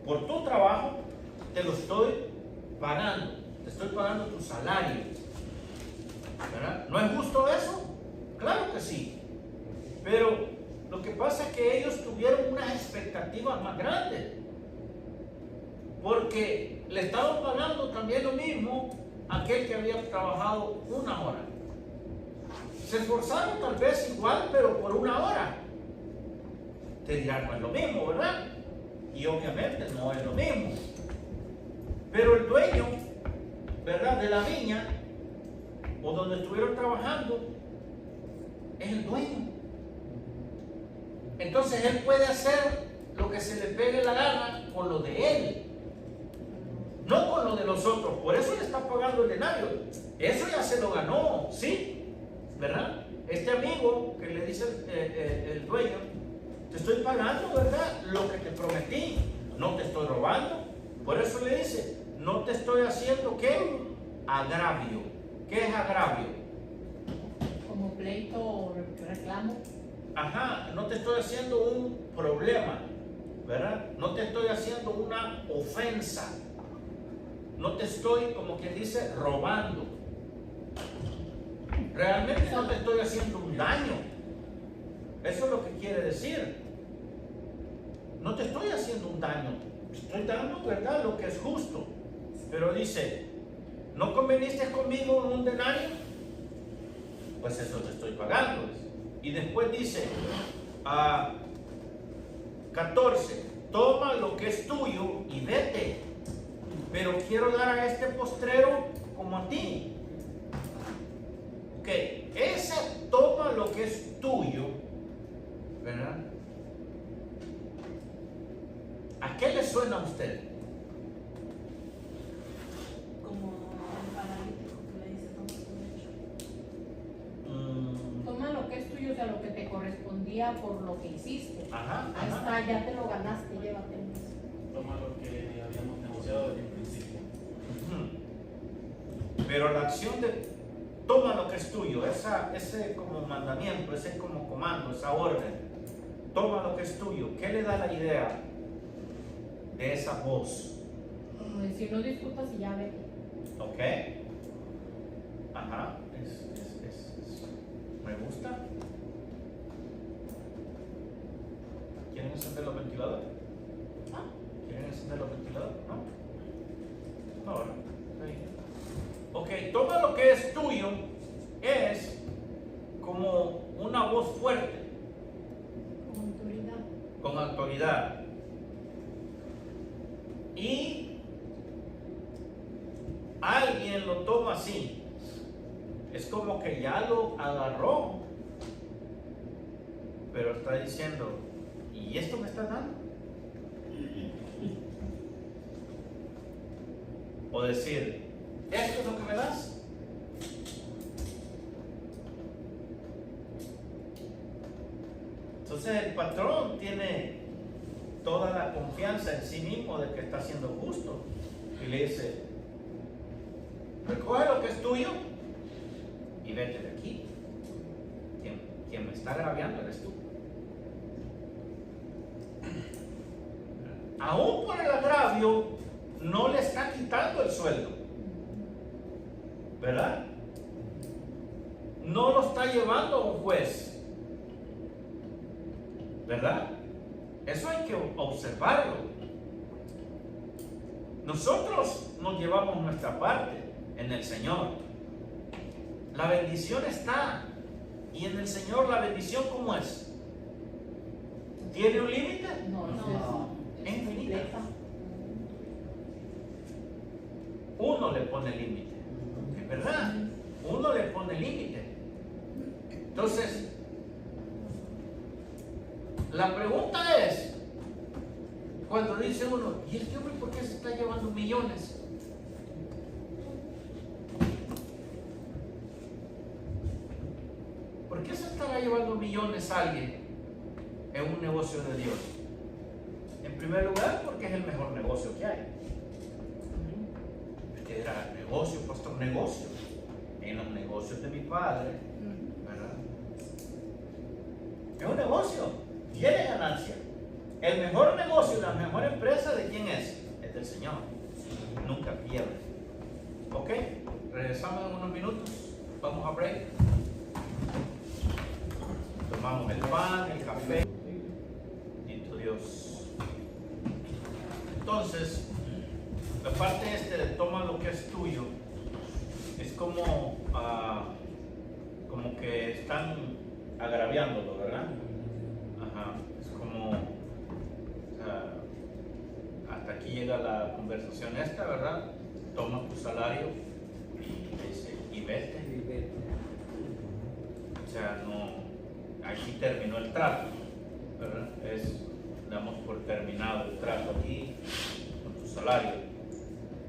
Por tu trabajo, te lo estoy pagando. Te estoy pagando tu salario. ¿Verdad? ¿No es justo eso? Claro que sí. Pero lo que pasa es que ellos tuvieron unas expectativas más grandes. Porque le estaban pagando también lo mismo a aquel que había trabajado 1 hora. Se esforzaron tal vez igual, pero por 1 hora. Te dirán, no es lo mismo, ¿verdad? Y obviamente no es lo mismo. Pero el dueño, ¿verdad?, de la viña, o donde estuvieron trabajando, es el dueño. Entonces él puede hacer lo que se le pegue la gana con lo de él, no con lo de los otros. Por eso le está pagando el denario. Eso ya se lo ganó, ¿sí? ¿Verdad? Este amigo que le dice el dueño, te estoy pagando, ¿verdad?, lo que te prometí, no te estoy robando. Por eso le dice, no te estoy haciendo, ¿qué? Agravio. ¿Qué es agravio? Como pleito o reclamo. Ajá, no te estoy haciendo un problema, ¿verdad? No te estoy haciendo una ofensa. No te estoy, como quien dice, robando. Realmente no te estoy haciendo un daño. Eso es lo que quiere decir. No te estoy haciendo un daño. Te estoy dando, ¿verdad?, lo que es justo. Pero dice, ¿no conveniste conmigo en un denario? Pues eso te estoy pagando. Y después dice, 14, toma lo que es tuyo y vete. Pero quiero dar a este postrero como a ti. Ok, ese toma lo que es tuyo, ¿verdad? ¿A qué le suena a usted? Como un paralítico que le dice, toma tu derecho. Toma lo que es tuyo, o sea, lo que te correspondía por lo que hiciste. Ajá, Ahí ajá. está, ya te lo ganaste, llévatelo. Toma lo que habíamos negociado desde el principio. Pero la acción de toma lo que es tuyo, ese como mandamiento, ese como comando, esa orden, toma lo que es tuyo, ¿qué le da la idea de esa voz? Como decir, no discutas y ya vete. ¿Ok? Ajá, me gusta. ¿Quieren encender los ventiladores? ¿Quieren encender los ventiladores? ¿No? Ahora. Ok, toma lo que es tuyo es como una voz fuerte, Con autoridad. con autoridad. Y alguien lo toma así. Es como que ya lo agarró, pero está diciendo, ¿y esto me está dando? O decir, ¿esto es lo que me das? Entonces el patrón tiene toda la confianza en sí mismo de que está siendo justo. Y le dice, recoge lo que es tuyo y vete de aquí. Quien me está agraviando eres tú. Aún por el agravio, no le está quitando el sueldo, ¿verdad? No lo está llevando a un juez, ¿verdad? Eso hay que observarlo. Nosotros nos llevamos nuestra parte en el Señor. La bendición está. Y en el Señor la bendición, ¿cómo es? ¿Tiene un límite? No. Es infinita. Uno le pone límite. ¿Es verdad? Uno le pone límite. Entonces, la pregunta es, cuando dice uno, ¿y este hombre por qué se está llevando millones? ¿Por qué se estará llevando millones alguien en un negocio de Dios? En primer lugar, porque es el mejor negocio que hay. Este era negocio, pastor, negocio. En los negocios de mi padre, ¿verdad? Es un negocio, tiene ganancia. El mejor negocio, la mejor empresa, ¿de quién es? Es del Señor. Nunca pierde. ¿Ok? Regresamos en unos minutos. Vamos a break. Tomamos el pan, el café. Bendito Dios. Entonces, la parte de toma lo que es tuyo, es como que están agraviándolo, ¿verdad? Ajá. Es como hasta aquí llega la conversación esta, ¿verdad? Toma tu salario y dice, y vete. O sea, no, aquí terminó el trato, ¿verdad? Damos por terminado el trato aquí con tu salario.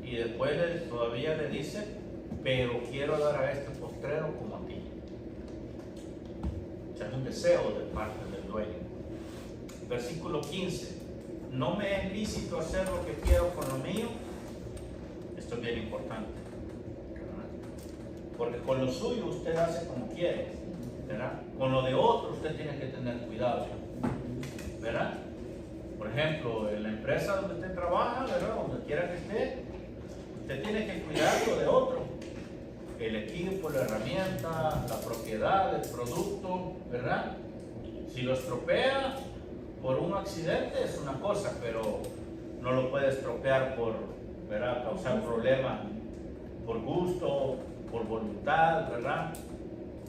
Y después todavía le dice, pero quiero dar a este postrero como a ti. O sea, es un deseo de parte del dueño. Versículo 15. No me es lícito hacer lo que quiero con lo mío. Esto es bien importante, ¿verdad? Porque con lo suyo usted hace como quiere, ¿verdad? Con lo de otro usted tiene que tener cuidado, ¿verdad? Por ejemplo, en la empresa donde usted trabaja, ¿verdad? Donde quiera que esté, usted tiene que cuidar lo de otro. El equipo, la herramienta, la propiedad, el producto, ¿verdad? Si lo estropea por un accidente es una cosa, pero no lo puede estropear por, ¿verdad? Causar problemas por gusto, por voluntad, ¿verdad?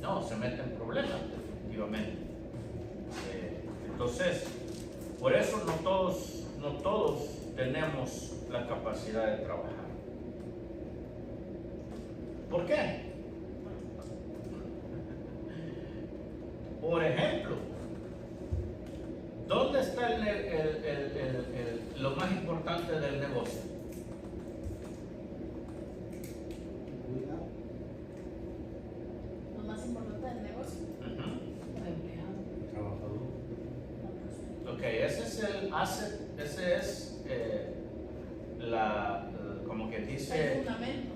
No, se mete en problemas, definitivamente. Entonces, por eso no todos tenemos la capacidad de trabajar. ¿Por qué? Por ejemplo, ¿dónde está lo más importante del negocio? Lo más importante del negocio. Ok, ese es el asset, ese es como que El dice, fundamento.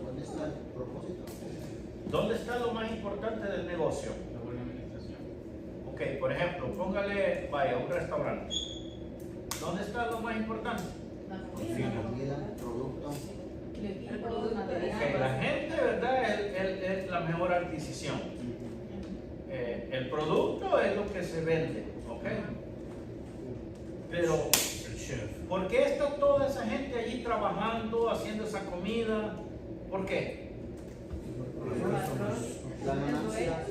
¿Dónde está el propósito? ¿dónde está lo más importante del negocio? La buena administración. Ok, por ejemplo, póngale, vaya, un restaurante. ¿Dónde está lo más importante? La La comida, el producto. El producto, Ok, la gente, ¿verdad? Es la mejor adquisición. El producto es lo que se vende, ¿ok? Pero, ¿por qué está toda esa gente allí trabajando, haciendo esa comida? ¿Por qué? La ganancia.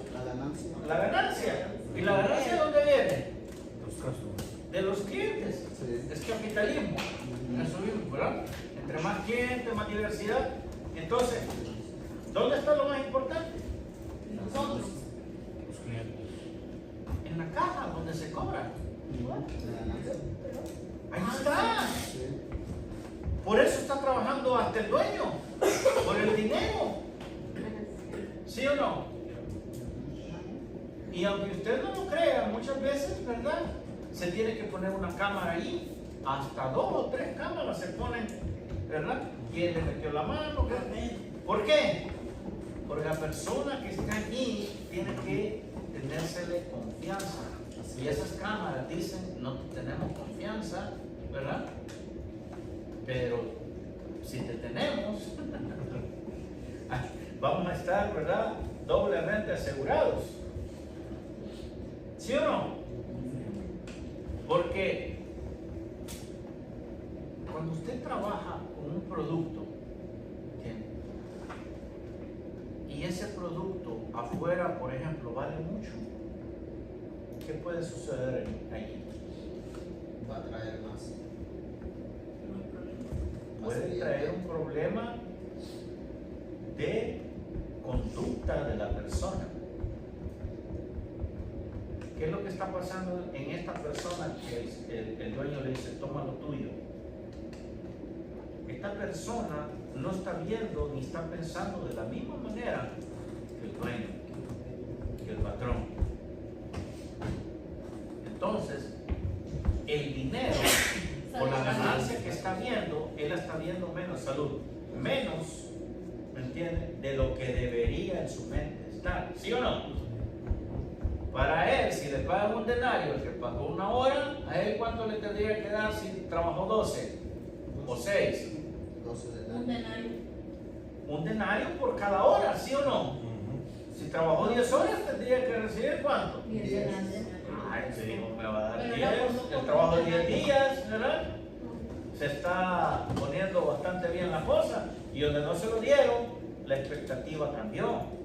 La ganancia. ¿Y la ganancia de dónde viene? De los clientes. Sí. Es capitalismo. Eso mismo, ¿verdad? Entre más clientes, más diversidad. Entonces, ¿dónde está lo más importante? Nosotros. En la caja donde se cobra. La ganancia. Ahí está. Sí. Por eso está trabajando hasta el dueño. Por el dinero. ¿Sí o no? Y aunque usted no lo crea, muchas veces, ¿verdad? Se tiene que poner una cámara ahí. Hasta 2 o 3 cámaras se ponen, ¿verdad? ¿Quién le metió la mano? ¿Por qué? Porque la persona que está allí tiene que tenérsele confianza. Y esas cámaras dicen, no tenemos confianza, ¿verdad? Pero si te tenemos, vamos a estar, ¿verdad? Doblemente asegurados. ¿Sí o no? Porque usted trabaja con un producto, ¿entiende? Y ese producto afuera, por ejemplo, vale mucho, ¿qué puede suceder allí? Va a traer más. Puede traer un problema de conducta de la persona. ¿Qué es lo que está pasando en esta persona que el dueño le dice, toma lo tuyo? Esta persona no está viendo ni está pensando de la misma manera que el dueño, que el patrón. Entonces, el dinero o la ganancia que está viendo, él la está viendo menos, salud, menos, ¿me entiende?, de lo que debería en su mente estar, ¿sí o no? Para él, si le pagan un denario que pagó 1 hora, ¿a él cuánto le tendría que dar si trabajó 12 o 6? 12 de Un denario. Un denario por cada hora, ¿sí o no? Si trabajó 10 horas, tendría que recibir ¿cuánto? 10 denarios. Ay, sí, me va a dar Pero 10, no, el trabajo de 10 días, ¿verdad? Se está poniendo bastante bien la cosa, y donde no se lo dieron, la expectativa cambió.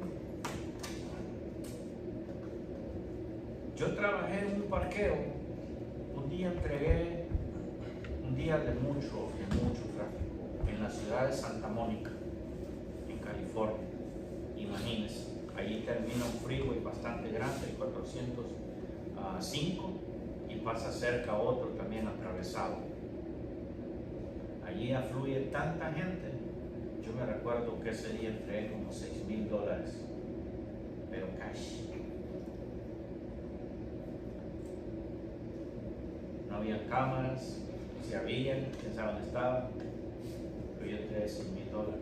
Yo trabajé en un parqueo, un día entregué, un día de mucho tráfico, en la ciudad de Santa Mónica, en California. Imagínense, allí termina un freeway bastante grande, el 405, y pasa cerca otro también atravesado. Allí afluye tanta gente. Yo me recuerdo que ese día entregué como $6,000, pero cash. No había cámaras, si habían, quién sabe dónde estaban, pero yo entregué $6,000.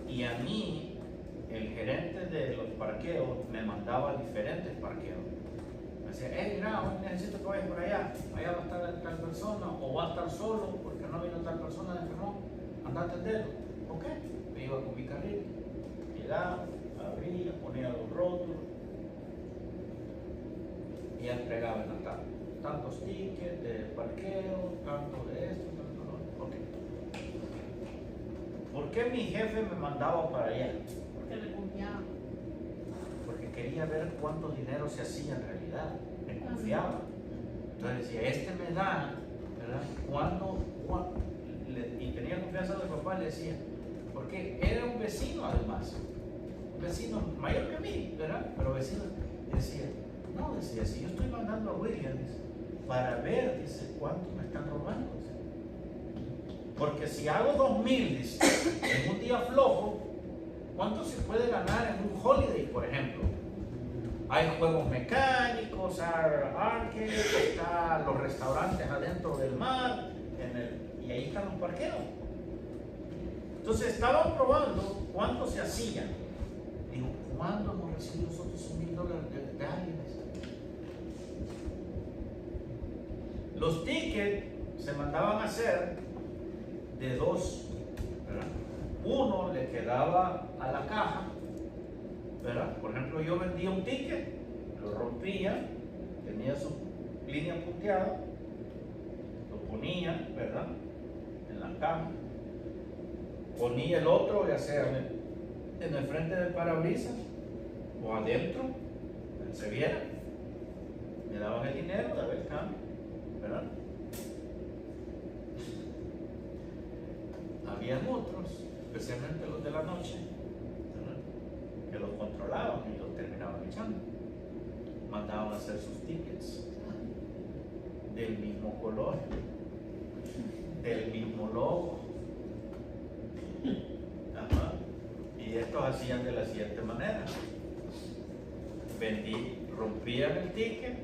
Y a mí, el gerente de los parqueos me mandaba a diferentes parqueos. Me decía, mira, hoy necesito que vayas por allá va a estar tal persona, o va a estar solo porque no vino tal persona de enfermo, anda a atenderlo. Ok, me iba con mi carril, llegaba, abría, ponía los rótulos y entregaba en la tabla. Tantos tickets de parqueo, tanto de esto, tanto de lo otro. Ok. ¿Por qué mi jefe me mandaba para allá? Porque le confiaba. Porque quería ver cuánto dinero se hacía en realidad. Me confiaba. Entonces decía, este me da, ¿verdad? Y tenía confianza de mi papá, le decía, porque era un vecino además, un vecino mayor que mí, ¿verdad? Pero vecino. Decía, no, decía, si yo estoy mandando a Williams para ver, dice, cuánto me están robando. Dice. Porque si hago 2,000, dice, en un día flojo, ¿cuánto se puede ganar en un holiday, por ejemplo? Hay juegos mecánicos, arcade, están los restaurantes adentro del mar, y ahí están los parqueos. Entonces estaban probando cuánto se hacía. Digo, ¿cuándo hemos recibido nosotros $1,000 de alguien? Los tickets se mandaban a hacer de 2, ¿verdad? Uno le quedaba a la caja, ¿verdad? Por ejemplo, yo vendía un ticket, lo rompía, tenía su línea punteada, lo ponía, ¿verdad?, en la caja, ponía el otro, ya sea en el frente del parabrisas o adentro, donde se viera, me daban el dinero, daba el cambio, ¿verdad? Habían otros, especialmente los de la noche, ¿verdad?, que los controlaban y los terminaban echando. Mandaban a hacer sus tickets del mismo color, del mismo logo. Ajá. Y estos hacían de la siguiente manera: rompían el ticket,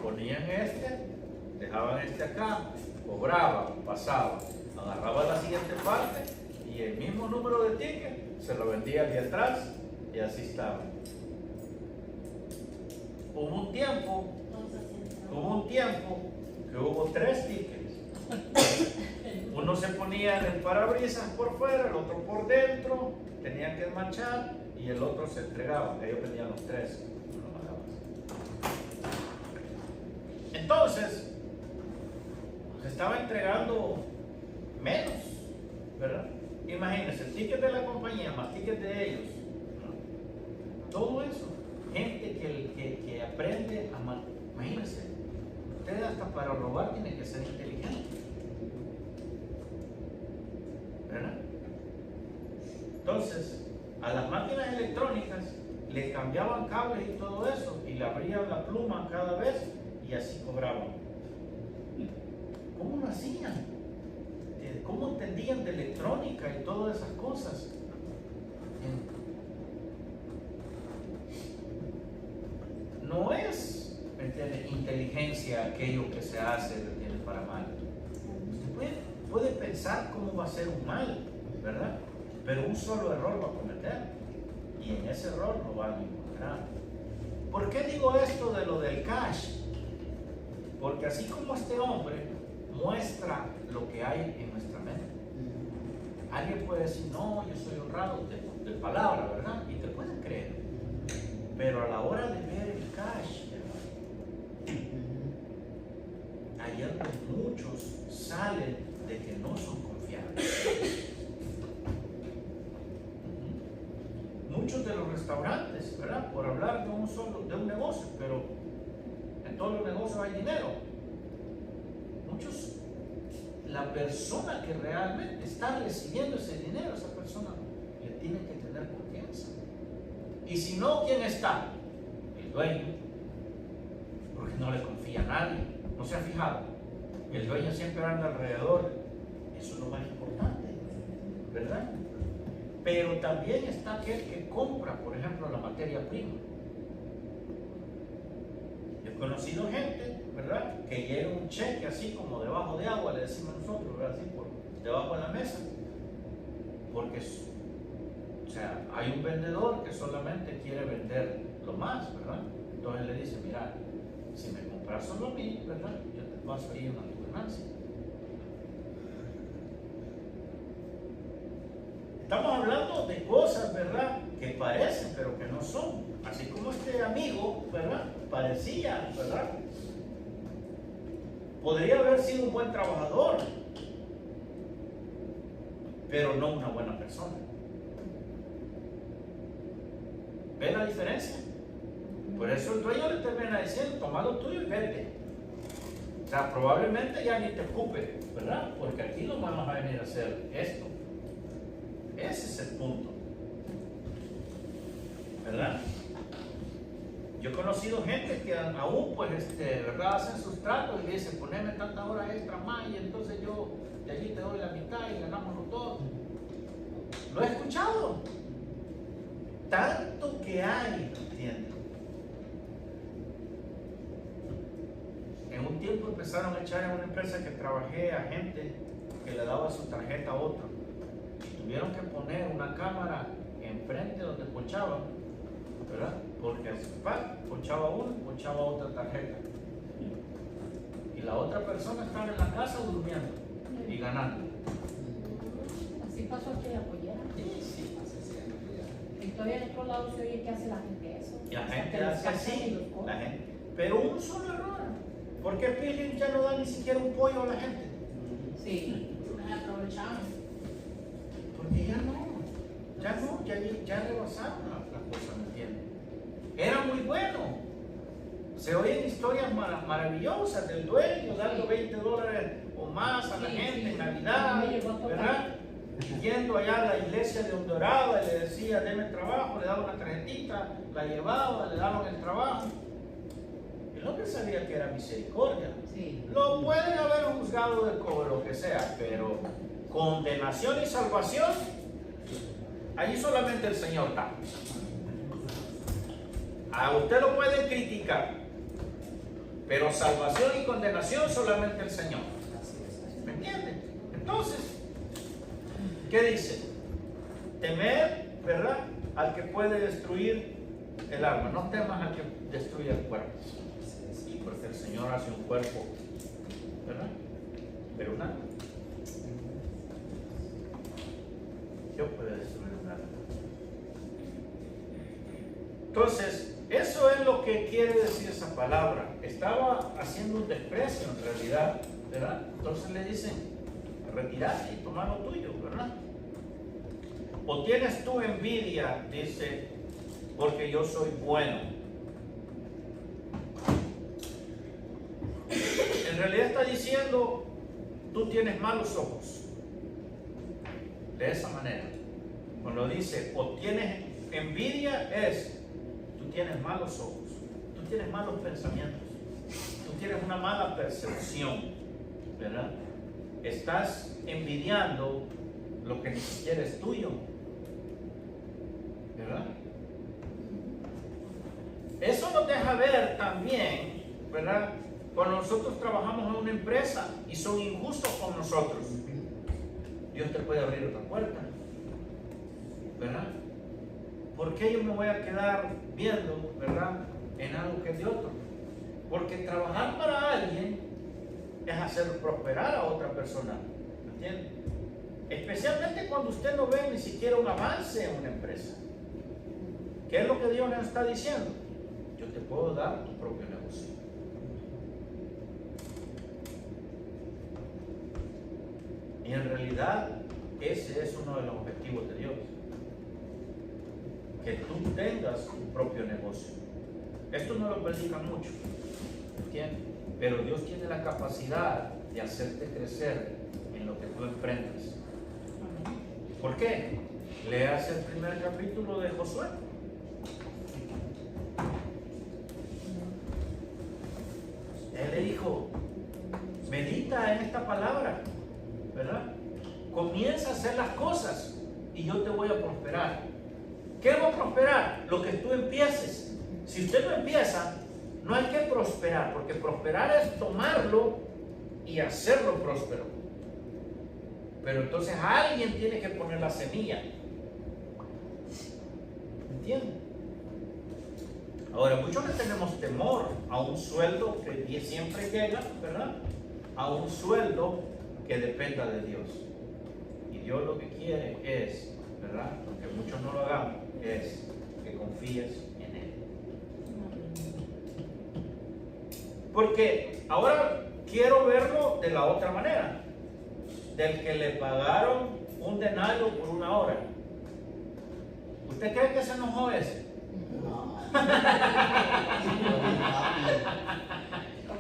ponían dejaban acá, cobraban, pasaban, agarraban la siguiente parte y el mismo número de ticket se lo vendía de atrás y así estaba. Hubo un tiempo que hubo 3 tickets. Uno se ponía en el parabrisas por fuera, el otro por dentro, tenían que marchar y el otro se entregaba. Ellos vendían los 3. Entonces, se estaba entregando menos, ¿verdad? Imagínense, el ticket de la compañía más ticket de ellos, ¿no? Todo eso, gente que aprende a imagínense, usted hasta para robar tiene que ser inteligente, ¿verdad? Entonces, a las máquinas electrónicas le cambiaban cables y todo eso, y le abrían la pluma cada vez, y así cobraban. ¿Cómo lo hacían? ¿Cómo entendían de electrónica y todas esas cosas? No es inteligencia aquello que se hace para mal. Usted puede pensar cómo va a ser un mal, ¿verdad? Pero un solo error va a cometer, y en ese error lo van a encontrar. ¿Por qué digo esto de lo del cash? Porque así como este hombre muestra lo que hay en nuestra mente, alguien puede decir, no, yo soy honrado de palabra, ¿verdad? Y te pueden creer. Pero a la hora de ver el cash, ahí es donde muchos salen de que no son confiables. Muchos de los restaurantes, ¿verdad? Por hablar de un negocio, pero en todos los negocios hay dinero. Muchos, la persona que realmente está recibiendo ese dinero, esa persona le tiene que tener confianza. Y si no, ¿quién está? El dueño, porque no le confía a nadie. ¿No se ha fijado? El dueño siempre anda alrededor. Eso es lo más importante, ¿verdad? Pero también está aquel que compra, por ejemplo, la materia prima. Yo he conocido gente, ¿verdad?, que llega un cheque así como debajo de agua, le decimos nosotros, ¿verdad?, así por debajo de la mesa, porque o sea, hay un vendedor que solamente quiere vender lo más, ¿verdad? Entonces le dice, mira, si me compras solo a mí, ¿verdad?, yo te paso ahí una ganancia. Estamos hablando de cosas, ¿verdad?, que parecen, pero que no son. Así como este amigo, ¿verdad?, parecía, ¿verdad?, podría haber sido un buen trabajador, pero no una buena persona. ¿Ve la diferencia? Por eso el dueño le termina diciendo, toma lo tuyo y vete. O sea, probablemente ya ni te ocupe, ¿verdad? Porque aquí no vamos a venir a hacer esto. Ese es el punto, ¿verdad? Yo he conocido gente que aún, pues, ¿verdad?, hacen sus tratos y dicen, poneme tantas horas extra más y entonces yo de allí te doy la mitad y ganámoslo todo. Lo he escuchado. Tanto que hay, ¿entiendes? En un tiempo empezaron a echar en una empresa que trabajé a gente que le daba su tarjeta a otro. Tuvieron que poner una cámara enfrente donde ponchaban, ¿verdad? Porque así, ponchaba uno, ponchaba otra tarjeta. Y la otra persona estaba en la casa durmiendo y ganando. Así pasó aquí en la pollera. Sí. Y todavía en otro lado se oye que hace la gente eso. Y la gente Que los hace sacan y así, los cogen. la gente. Pero un solo error. ¿Por qué Pilgrim ya no da ni siquiera un pollo a la gente? Sí, aprovechamos. Porque ya rebasaron las cosas, ¿me entiendes? Era muy bueno. Se oyen historias maravillosas del dueño dando $20 o más a la gente en Navidad, ¿verdad? Yendo allá a la iglesia de Hondorado y le decía, deme trabajo, le daba una tarjetita, la llevaba, le daban el trabajo. El hombre sabía que era misericordia. Sí. Lo pueden haber juzgado de como lo que sea, pero condenación y salvación, allí solamente el Señor da. A usted lo pueden criticar, pero salvación y condenación solamente el Señor. ¿Me entienden? Entonces, ¿qué dice? Temer, ¿verdad?, al que puede destruir el alma. No temas al que destruye el cuerpo. Y porque el Señor hace un cuerpo, ¿verdad?, pero un alma. Dios puede destruir un alma. Entonces, Eso es lo que quiere decir esa palabra. Estaba haciendo un desprecio en realidad, ¿verdad? Entonces le dicen, retirate y toma lo tuyo, ¿verdad? O tienes tu envidia, dice, porque yo soy bueno. En realidad está diciendo, tú tienes malos ojos. De esa manera. Cuando dice, o tienes envidia, es, tú tienes malos ojos, tú tienes malos pensamientos, tú tienes una mala percepción, ¿verdad? Estás envidiando lo que ni siquiera es tuyo, ¿verdad? Eso nos deja ver también, ¿verdad? Cuando nosotros trabajamos en una empresa y son injustos con nosotros, Dios te puede abrir otra puerta, ¿verdad? ¿Por qué yo me voy a quedar viendo, ¿verdad?, en algo que es de otro? Porque trabajar para alguien es hacer prosperar a otra persona, ¿entiendes? Especialmente cuando usted no ve ni siquiera un avance en una empresa. ¿Qué es lo que Dios nos está diciendo? Yo te puedo dar tu propio negocio. Y en realidad ese es uno de los objetivos de Dios, que tú tengas tu propio negocio. Esto no lo predica mucho, ¿entiendes? Pero Dios tiene la capacidad de hacerte crecer en lo que tú emprendas. ¿Por qué? Leas el primer capítulo de Josué. Él le dijo, medita en esta palabra, ¿verdad? Comienza a hacer las cosas y yo te voy a prosperar. ¿Qué va a prosperar? Lo que tú empieces. Si usted no empieza, no hay que prosperar, porque prosperar es tomarlo y hacerlo próspero. Pero entonces alguien tiene que poner la semilla. ¿Entienden? Ahora, muchos le tenemos temor a un sueldo que siempre llega, ¿verdad? A un sueldo que dependa de Dios. Y Dios lo que quiere es, ¿verdad?, aunque muchos no lo hagamos, es que confíes en Él. Porque ahora quiero verlo de la otra manera. Del que le pagaron un denario por una hora. ¿Usted cree que se enojó ese? No.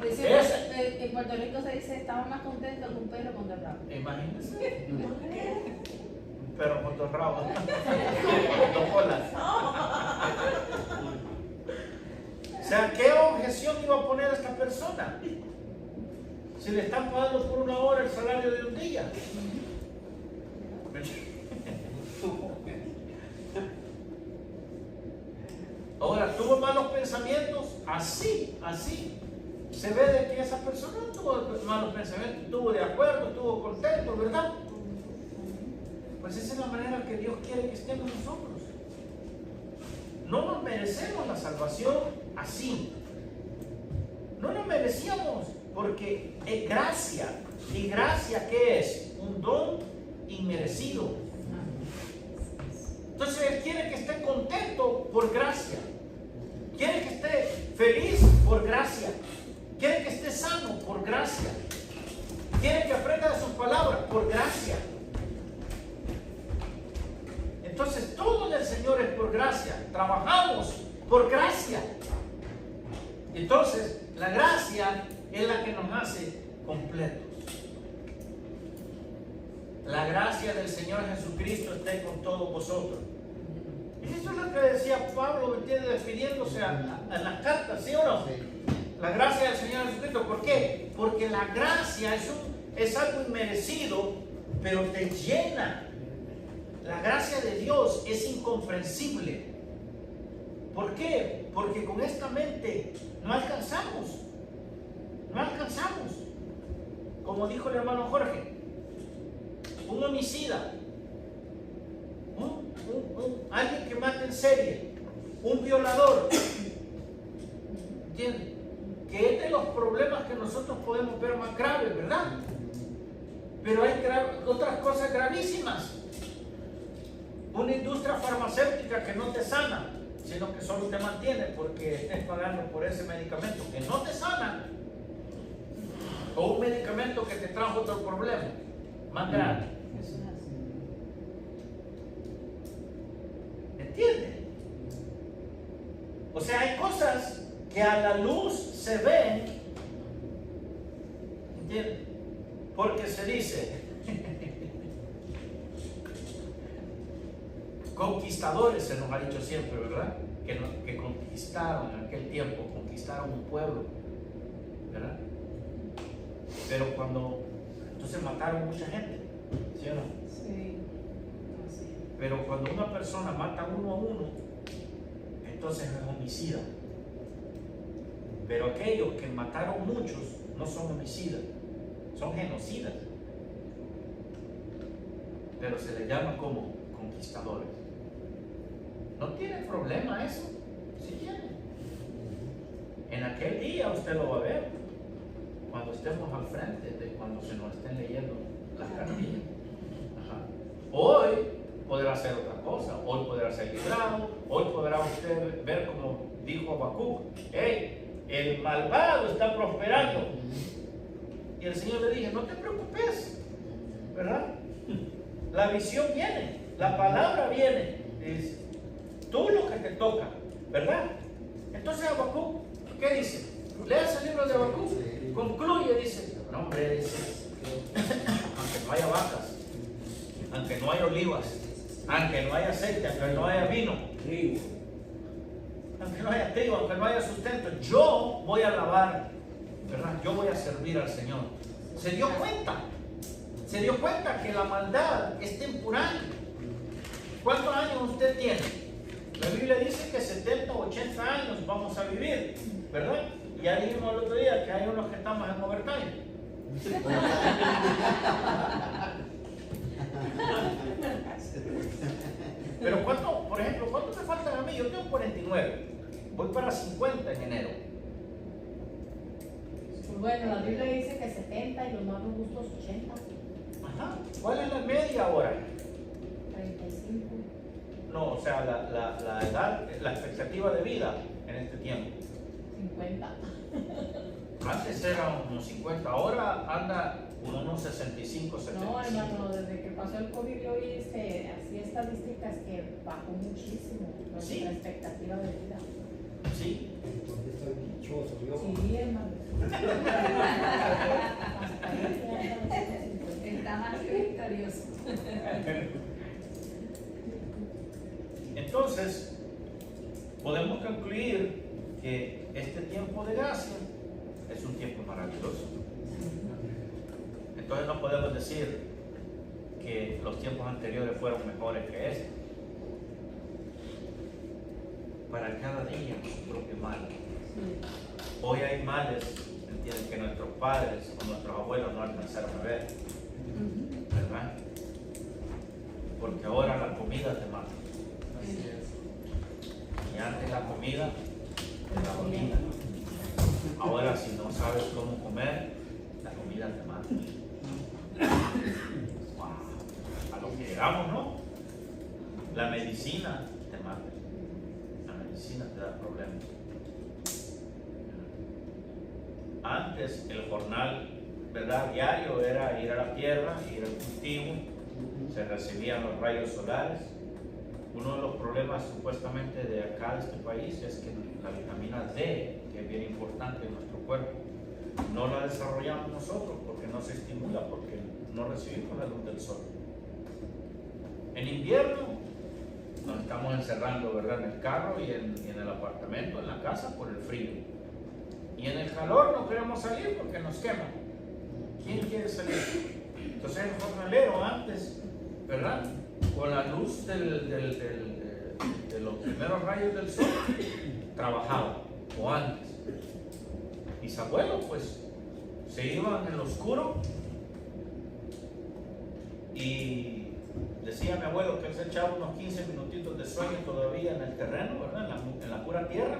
En Puerto Rico se dice, estaba más contento que un perro con el rabo. Imagínense. Un perro con dos rabos. Dos colas. O sea, ¿qué objeción iba a poner a esta persona? Si le están pagando por una hora el salario de un día. Ahora, ¿tuvo malos pensamientos? Así. Se ve de que esa persona no tuvo malos pensamientos, estuvo de acuerdo, estuvo contento, ¿verdad? Pues esa es la manera que Dios quiere que estemos nosotros. No nos merecemos la salvación así. No nos merecíamos, porque es gracia. ¿Y gracia qué es? Un don inmerecido. Entonces Él quiere que esté contento por gracia. Quiere que esté feliz por gracia. Quiere que esté sano por gracia. Quiere que aprenda de sus palabras por gracia. Entonces todo del Señor es por gracia. Trabajamos por gracia. Entonces la gracia es la que nos hace completos. La gracia del Señor Jesucristo esté con todos vosotros. Y eso es lo que decía Pablo, ¿me entiende? Despidiéndose en las cartas, ¿sí o no? Sí. La gracia del Señor Jesucristo. ¿Por qué? Porque la gracia es algo inmerecido, pero te llena. La gracia de Dios es incomprensible. ¿Por qué? Porque con esta mente no alcanzamos. No alcanzamos. Como dijo el hermano Jorge, un homicida, alguien que mata en serie, un violador, ¿entiendes? Que es de los problemas que nosotros podemos ver más graves, ¿verdad? Pero hay otras cosas gravísimas. Una industria farmacéutica que no te sana. sino que solo te mantiene porque estés pagando por ese medicamento que no te sana, o un medicamento que te trajo otro problema más grande. ¿Entiendes? O sea, hay cosas que a la luz se ven, ¿entiendes? Porque se dice, conquistadores se nos ha dicho siempre, ¿verdad? Que conquistaron en aquel tiempo, conquistaron un pueblo, ¿verdad? Pero entonces mataron mucha gente, ¿sí o no? Sí. Así. Pero cuando una persona mata uno a uno, entonces es homicida. Pero aquellos que mataron muchos no son homicidas, son genocidas. Pero se les llama como conquistadores. ¿No tiene problema eso? Sí tiene. En aquel día usted lo va a ver, cuando estemos al frente de cuando se nos estén leyendo las cartillas. Ajá. Hoy podrá ser otra cosa, hoy podrá ser librado, hoy podrá usted ver como dijo Habacuc, hey, el malvado está prosperando. Y el Señor le dije, no te preocupes, ¿verdad? La visión viene, la palabra viene, dice, tú lo que te toca, ¿verdad? Entonces Habacuc, ¿qué dice? Leas el libro de Habacuc, concluye, dice, no hombre, dice, aunque no haya vacas, aunque no haya olivas, aunque no haya aceite, aunque no haya vino, aunque no haya trigo, aunque no haya sustento, yo voy a alabar, ¿verdad? Yo voy a servir al Señor. Se dio cuenta que la maldad es temporal. ¿Cuántos años usted tiene? La Biblia dice que 70 o 80 años vamos a vivir, ¿verdad? Ya dijimos el otro día que hay unos que estamos en overtime. Pero ¿cuánto, por ejemplo, cuánto me faltan a mí? Yo tengo 49, voy para 50 en enero. Bueno, la Biblia dice que 70 y los más robustos 80. Ajá. ¿Cuál es la media ahora? 35. No, o sea, la edad, la expectativa de vida en este tiempo. 50. Antes era unos 50, ahora anda unos 65, 75. No, hermano, desde que pasó el COVID yo vi así estadísticas que bajó muchísimo Sí. la expectativa de vida. Sí. Entonces estoy dichoso yo. Sí, hermano. Está más que victorioso. Entonces, podemos concluir que este tiempo de gracia es un tiempo maravilloso. Entonces no podemos decir que los tiempos anteriores fueron mejores que este. Para cada día su propio mal. Hoy hay males, entienden, que nuestros padres o nuestros abuelos no alcanzaron a ver, ¿verdad? Porque ahora la comida te mata. Y antes la comida te la comida. Ahora si no sabes cómo comer, la comida te mata. Wow. A lo que llegamos, ¿no? La medicina te mata. La medicina te da problemas. Antes el jornal, ¿verdad?, diario era ir a la tierra, ir al cultivo, se recibían los rayos solares. Uno de los problemas supuestamente de acá, de este país, es que la vitamina D, que es bien importante en nuestro cuerpo, no la desarrollamos nosotros porque no se estimula, porque no recibimos la luz del sol. En invierno nos estamos encerrando, ¿verdad?, en el carro y en el apartamento, en la casa, por el frío. Y en el calor no queremos salir porque nos quema. ¿Quién quiere salir? Entonces el jornalero antes, ¿verdad?, con la luz de los primeros rayos del sol, trabajaba, o antes. Mis abuelos, pues, se iban en lo oscuro y decía mi abuelo que él se echaba unos 15 minutitos de sueño todavía en el terreno, ¿verdad?, en la pura tierra.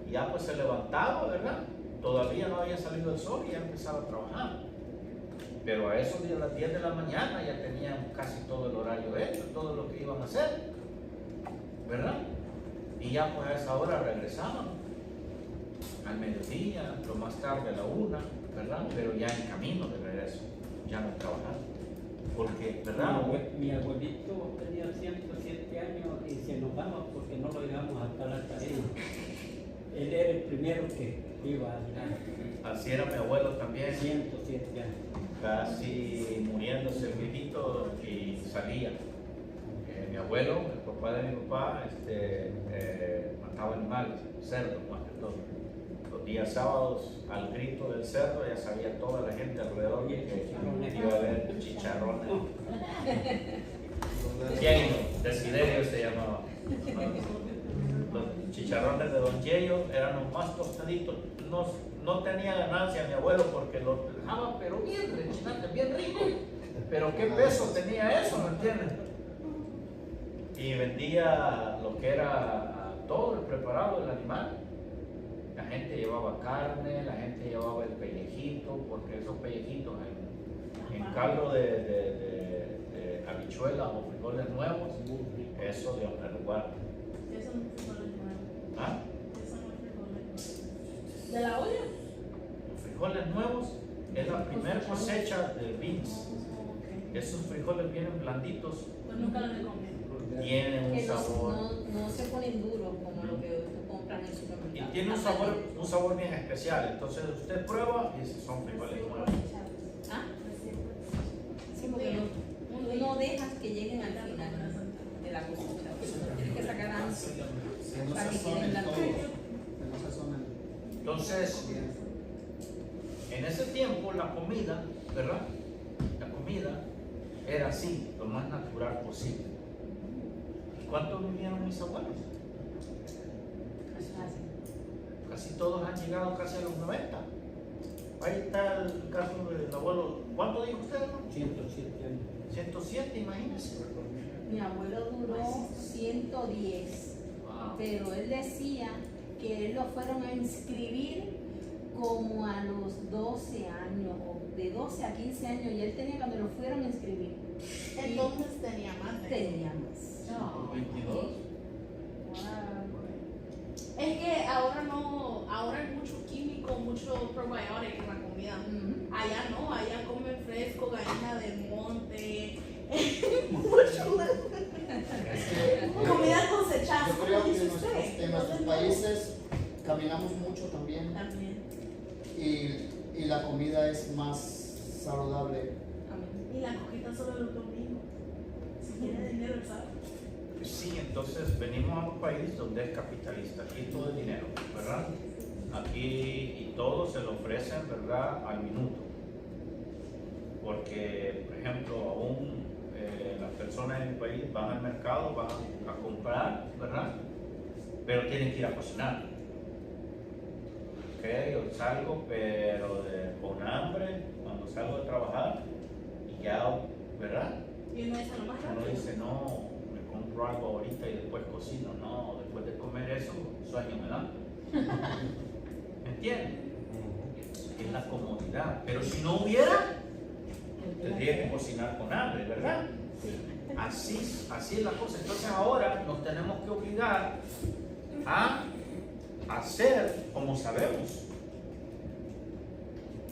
Y ya pues se levantaba, ¿verdad? Todavía no había salido el sol y ya empezaba a trabajar. Pero a eso de las 10 de la mañana ya tenían casi todo el horario hecho, todo lo que iban a hacer, ¿verdad? Y ya pues a esa hora regresaban, al mediodía, lo más tarde a la 1, ¿verdad? Pero ya en camino de regreso, ya no trabajando. Porque, ¿verdad? Mi abuelito tenía 107 años y se enojaba porque no lo dejamos hasta la tarea. Él era el primero que iba a llegar. Así era mi abuelo también, 107 años. casi muriéndose el viejito y salía. Mi abuelo, el papá de mi papá, mataba animales, cerdos más que todo. Los días sábados, al grito del cerdo, ya sabía toda la gente alrededor que iba a haber chicharrones. Yeyo, Desiderio se llamaba. Los chicharrones de Don Yeyo eran los más tostaditos. No tenía ganancia mi abuelo porque los dejaba, pero bien rechinantes, bien ricos. Pero qué peso tenía eso, ¿me entiendes? Y vendía lo que era todo el preparado del animal. La gente llevaba carne, la gente llevaba el pellejito, porque esos pellejitos en caldo de habichuelas o frijoles nuevos, eso de hombre lugar. Eso no es frijoles nuevos. ¿Ah? Eso no es frijoles nuevos. ¿De la olla? Los frijoles nuevos es la primera cosecha de beans. Esos frijoles vienen blanditos, Pues nunca los he comido. tienen un Que sabor. no se ponen duros como lo que tú compras en el Y supermercado. tiene un sabor bien especial. Entonces usted prueba y dice, son frijoles nuevos. ¿Ah? Sí, porque no dejas que lleguen al final de la cosecha. Tienes que sacar antes Que no para que sazonen queden todo. blancos. Que no sazonen Entonces, bien. en ese tiempo la comida, ¿verdad? La comida era así, lo más natural posible. ¿Y cuántos vivieron mis abuelos? Casi todos han llegado casi a los 90. Ahí está el caso del abuelo. ¿Cuánto dijo usted? 107 años. 107, imagínense. Mi abuelo duró 110, Wow. pero él decía que él lo fueron a inscribir como a los 12 años, o de 12 a 15 años, y él tenía cuando lo fueron a inscribir. Entonces tenía más de Tenía más. No. 22. Wow. Es que ahora hay mucho químico, mucho probiotic en la comida. Ujú. Allá no, allá comen fresco, gallina del monte, mucho comida cosechada. Yo creo ¿Cómo que dice usted? en nuestros países caminamos mucho también También. y la comida es más saludable. Y la coquita solo los domingos. Si quiere dinero, ¿sabes? Sí, entonces venimos a un país donde es capitalista. Aquí todo es dinero, ¿verdad? Aquí y todo se lo ofrecen, ¿verdad? Al minuto. Porque, por ejemplo, aún las personas en mi país van al mercado, van a comprar, ¿verdad? Pero tienen que ir a cocinar. Ok, yo salgo, pero con hambre, cuando salgo de trabajar, y ya, ¿verdad? Y uno dice lo más Uno rápido. dice, no, me compro algo ahorita y después cocino. No, después de comer eso, sueño me da. ¿Me entiendes? Es la comodidad. Pero si no hubiera, tendría que cocinar con hambre, ¿verdad? Así es la cosa. Entonces ahora nos tenemos que obligar a hacer como sabemos,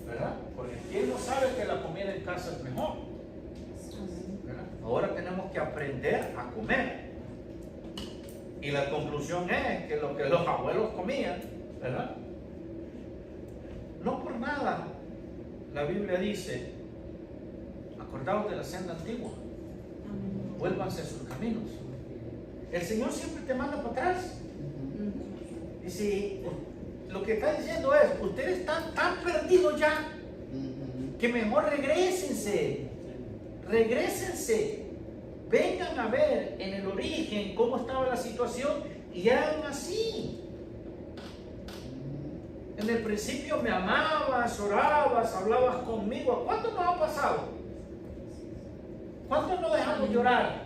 ¿verdad? Porque ¿quién no sabe que la comida en casa es mejor? ¿Verdad? Ahora tenemos que aprender a comer. Y la conclusión es que lo que los abuelos comían, ¿verdad? No por nada la Biblia dice, acordaos de la senda antigua, vuélvanse a sus caminos. El Señor siempre te manda para atrás. Y si lo que está diciendo es, ustedes están tan perdidos ya, que mejor regrésense, vengan a ver en el origen cómo estaba la situación y hagan así. En el principio me amabas, orabas, hablabas conmigo. ¿A cuánto nos ha pasado? ¿Cuántos no dejamos de orar?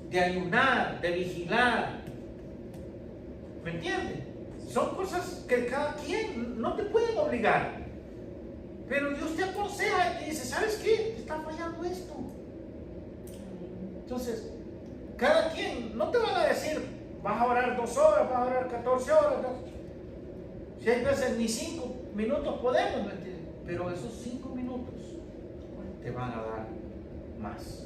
De ayunar, de vigilar. ¿Me entiendes? Son cosas que cada quien no te pueden obligar. Pero Dios te aconseja y te dice, ¿sabes qué? Te está fallando esto. Entonces, cada quien, no te van a decir, vas a orar 2 horas, vas a orar 14 horas. Si hay veces ni 5 minutos podemos, ¿me entiendes? Pero esos 5 minutos te van a dar más.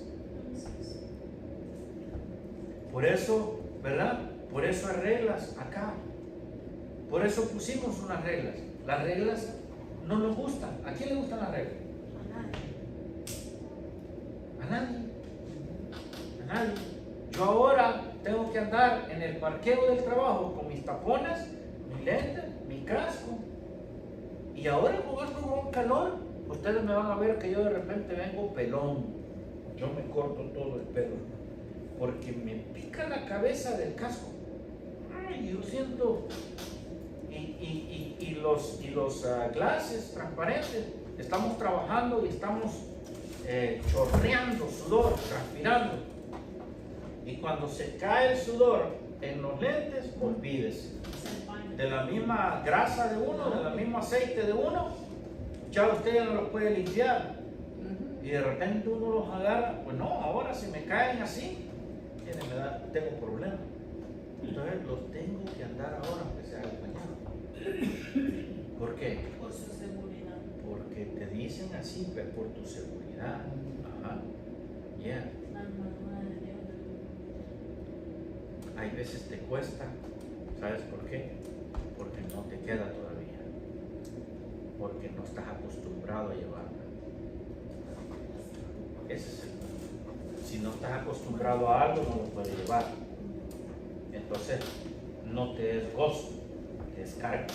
Por eso, ¿verdad? Por eso hay reglas acá. Por eso pusimos unas reglas. Las reglas no nos gustan. ¿A quién le gustan las reglas? A nadie. A nadie. Yo ahora tengo que andar en el parqueo del trabajo con mis tapones, mi lente, mi casco. Y ahora con esto con calor, ustedes me van a ver que yo de repente vengo pelón. Yo me corto todo el pelo porque me pica la cabeza del casco. Ay, yo siento. Y los glases transparentes, estamos trabajando y estamos chorreando sudor, transpirando. Y cuando se cae el sudor en los lentes, olvídese. De la misma grasa de uno, de la mismo aceite de uno, ya usted ya no los puede limpiar. Y de repente uno los agarra, pues no, ahora si me caen así, tengo problemas. Entonces los tengo que andar ahora aunque sea acompañado. ¿Por qué? Por su seguridad. Porque te dicen así, pues por tu seguridad. Ajá. Yeah. La armadura de Dios. Hay veces te cuesta. ¿Sabes por qué? Porque no te queda todavía. Porque no estás acostumbrado a llevarla. Ese es el punto. Si no estás acostumbrado a algo, no lo puedes llevar. Entonces, no te es gozo, te es carga.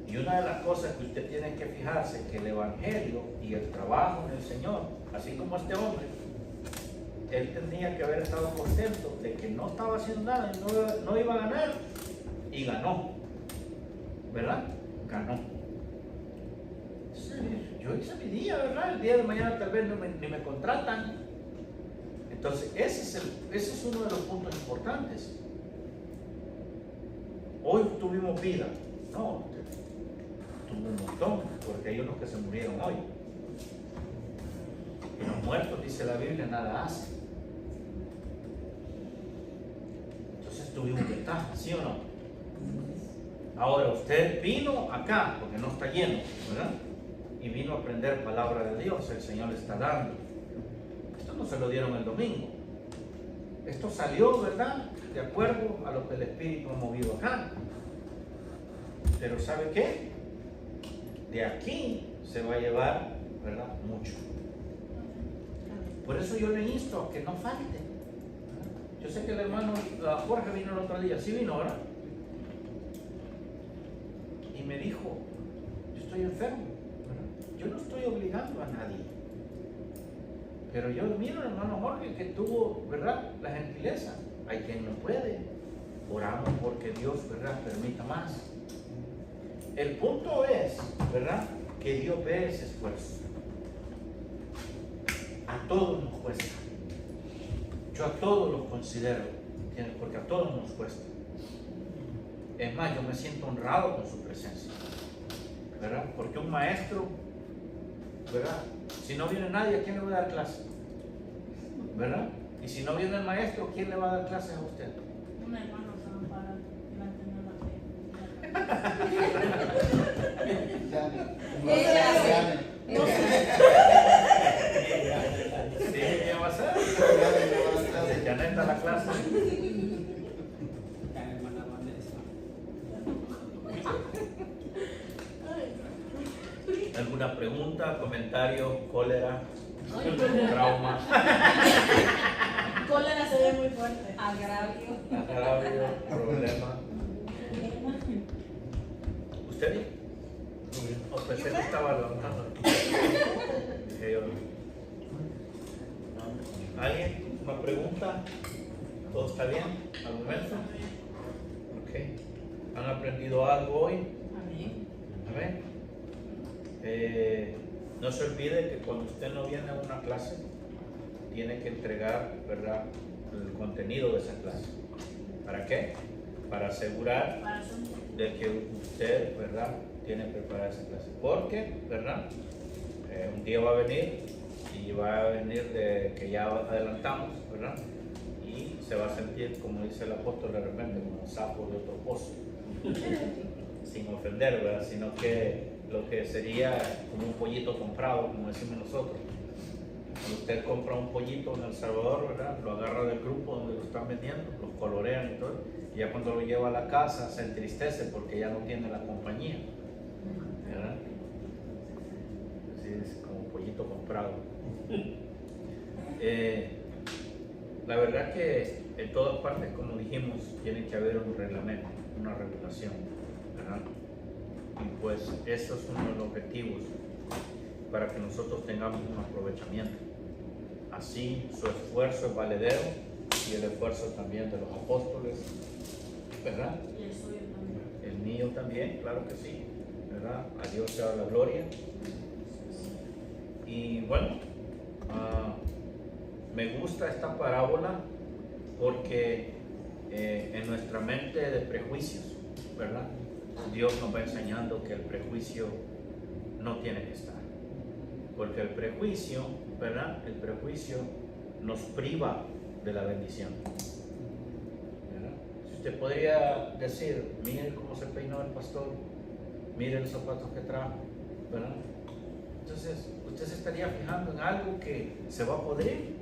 Y una de las cosas que usted tiene que fijarse es que el Evangelio y el trabajo en el Señor, así como este hombre, él tenía que haber estado contento de que no estaba haciendo nada y no iba a ganar, y ganó. ¿Verdad? Ganó. Yo hice mi día, ¿verdad? El día de mañana tal vez ni me contratan. Entonces, ese es uno de los puntos importantes. Hoy tuvimos vida. No, tuvo un montón, porque hay unos que se murieron hoy. Y los muertos, dice la Biblia, nada hacen. Entonces tuvimos ventaja, ¿sí o no? Ahora usted vino acá, porque no está lleno, ¿verdad? Y vino a aprender palabra de Dios, el Señor le está dando. Esto no se lo dieron el domingo. Esto salió, ¿verdad? De acuerdo a lo que el Espíritu ha movido acá. Pero ¿sabe qué? De aquí se va a llevar, ¿verdad? Mucho. Por eso yo le insto a que no falte. Yo sé que el hermano Jorge vino el otro día. Sí vino, ¿verdad? Y me dijo, yo estoy enfermo, ¿verdad? Yo no estoy obligando a nadie. Pero yo miro al hermano Jorge que tuvo, ¿verdad?, la gentileza. Hay quien no puede. Oramos porque Dios, ¿verdad?, permita más. El punto es, ¿verdad?, que Dios ve ese esfuerzo. A todos nos cuesta. Yo a todos los considero, ¿entiendes? Porque a todos nos cuesta. Es más, yo me siento honrado con su presencia, ¿verdad? Porque un maestro, ¿verdad? Si no viene nadie, ¿a quién le va a dar clase? ¿Verdad? Y si no viene el maestro, ¿quién le va a dar clases a usted? Un hermano se va a parar delante de la Sí, ¿qué va a hacer? Ya no está la clase. ¿Alguna pregunta, comentario, cólera, trauma? Cólera se ve muy fuerte. Agravio. Problema. ¿Usted? O pensé que estaba levantando. Dije yo. ¿Alguien? ¿Una pregunta? ¿Todo está bien al momento? Ok. ¿Han aprendido algo hoy? Amén. Amén. No se olvide que cuando usted no viene a una clase, tiene que entregar, ¿verdad?, el contenido de esa clase. ¿Para qué? Para asegurar de que usted, ¿verdad?, tiene preparada esa clase. Porque, ¿verdad?, un día va a venir y va a venir de que ya adelantamos, ¿verdad?, y se va a sentir, como dice el apóstol, de repente como un sapo de otro pozo, sin ofender, ¿verdad? Sino que lo que sería como un pollito comprado, como decimos nosotros. Cuando usted compra un pollito en El Salvador, ¿verdad? Lo agarra del grupo donde lo están vendiendo, lo colorean y todo, y ya cuando lo lleva a la casa se entristece porque ya no tiene la compañía, ¿verdad? Así es como un pollito comprado. La verdad que en todas partes, como dijimos, tiene que haber un reglamento, una regulación, ¿verdad? Y pues eso es uno de los objetivos para que nosotros tengamos un aprovechamiento. Así su esfuerzo es valedero y el esfuerzo también de los apóstoles, ¿verdad? Y el suyo también. El mío también, claro que sí, ¿verdad? A Dios sea la gloria. Y bueno, me gusta esta parábola porque en nuestra mente de prejuicios, ¿verdad? Dios nos va enseñando que el prejuicio no tiene que estar. Porque el prejuicio, ¿verdad? El prejuicio nos priva de la bendición, ¿verdad? Si usted podría decir, mire cómo se peinó el pastor, mire los zapatos que trajo, ¿verdad? Entonces, usted se estaría fijando en algo que se va a podrir,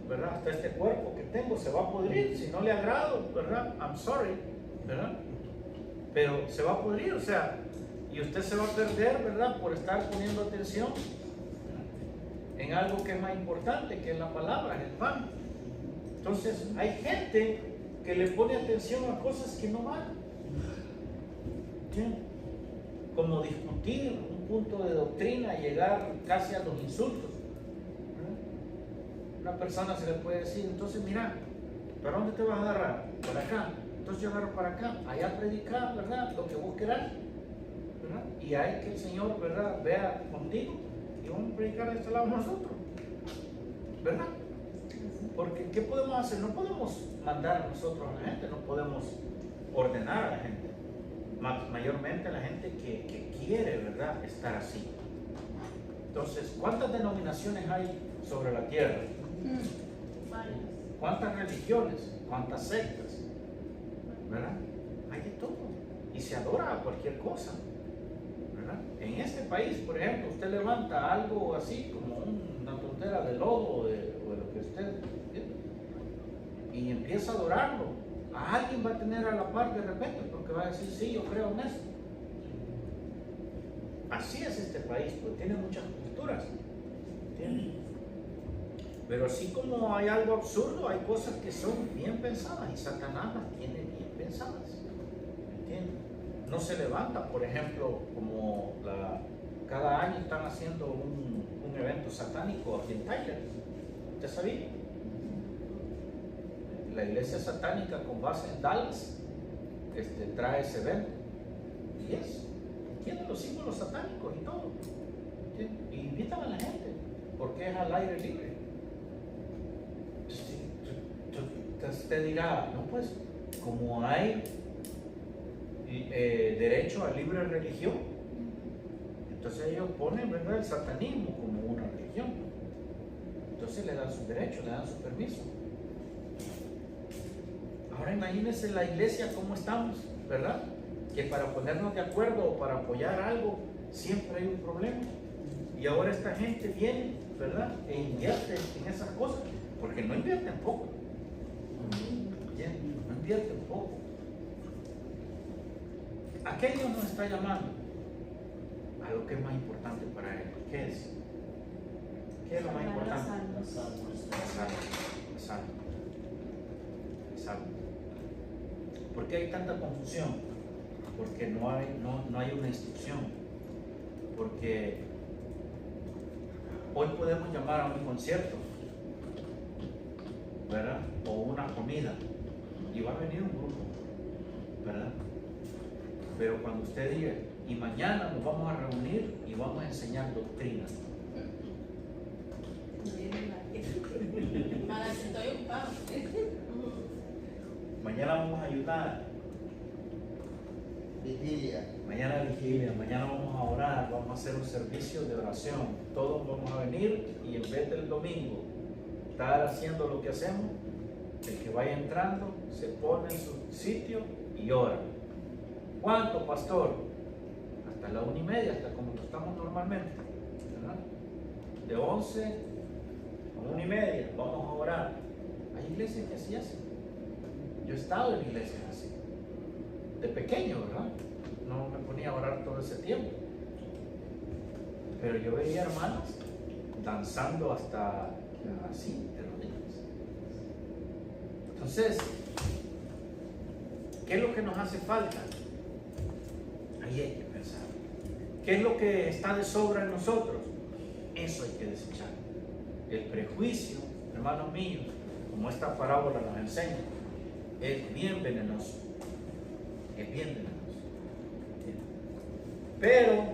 ¿verdad? Hasta este cuerpo que tengo se va a podrir, si no le agrado, ¿verdad? I'm sorry, ¿verdad? Pero se va a podrir, o sea, y usted se va a perder, ¿verdad? Por estar poniendo atención en algo que es más importante, que es la palabra, el pan. Entonces, hay gente que le pone atención a cosas que no van. ¿Sí? Como discutir un punto de doctrina, llegar casi a los insultos. Una persona se le puede decir, entonces mira, ¿para dónde te vas a agarrar? Para acá. Entonces yo agarro para acá, allá predicar, ¿verdad? Lo que vos querás, ¿verdad? Y hay que el Señor, ¿verdad? Vea contigo y vamos a predicar de este lado nosotros, ¿verdad? Porque ¿qué podemos hacer? No podemos mandar nosotros a la gente, no podemos ordenar a la gente, mayormente a la gente que quiere, ¿verdad? Estar así. Entonces, ¿cuántas denominaciones hay sobre la tierra? Varios. ¿Cuántas religiones? ¿Cuántas sectas? ¿Verdad? Hay de todo. Y se adora a cualquier cosa, ¿verdad? En este país, por ejemplo, usted levanta algo así como una tontera de lodo o de lo que usted y empieza a adorarlo. A alguien va a tener a la par de repente porque va a decir, sí, yo creo en eso. Así es este país, pues tiene muchas culturas, ¿entiendes? Pero así como hay algo absurdo, hay cosas que son bien pensadas y Satanás las tiene bien pensadas, ¿entiendes? No se levanta, por ejemplo, como cada año están haciendo un evento satánico aquí en Tyler. ¿Usted sabía? La iglesia satánica con base en Dallas trae ese evento y tiene los símbolos satánicos y todo, ¿entiendes? Y invitan a la gente porque es al aire libre. Usted dirá, no, pues como hay derecho a libre religión, entonces ellos ponen, ¿verdad?, el satanismo como una religión. Entonces le dan su derecho, le dan su permiso. Ahora imagínense la iglesia cómo estamos, ¿verdad? Que para ponernos de acuerdo o para apoyar algo siempre hay un problema. Y ahora esta gente viene, ¿verdad?, e invierte en esas cosas, porque no invierten poco. No invierten poco. ¿A qué Dios nos está llamando? A lo que es más importante para Él. ¿Qué es? ¿Qué es lo más importante? La salud. ¿Por qué hay tanta confusión? Porque no hay una instrucción. Porque hoy podemos llamar a un concierto, ¿verdad? O una comida y va a venir un grupo, ¿verdad? Pero cuando usted diga, y mañana nos vamos a reunir y vamos a enseñar doctrina. Para que estoy ocupado. Mañana vamos a ayudar. Vigilia. Mañana vigilia, mañana vamos a orar, vamos a hacer un servicio de oración. Todos vamos a venir y en vez del domingo estar haciendo lo que hacemos, El que vaya entrando se pone en su sitio y ora. ¿Cuánto, pastor? Hasta la 1:30, hasta como estamos normalmente, ¿verdad? De 11 a 1:30, vamos a orar. Hay iglesias que así hacen. Yo he estado en iglesias así, de pequeño, ¿verdad? No me ponía a orar todo ese tiempo. Pero yo veía hermanas danzando hasta así, de rodillas. Entonces, ¿qué es lo que nos hace falta? Ahí hay que pensar. ¿Qué es lo que está de sobra en nosotros? Eso hay que desechar. El prejuicio, hermanos míos, como esta parábola nos enseña, es bien venenoso. Es bien venenoso. Pero,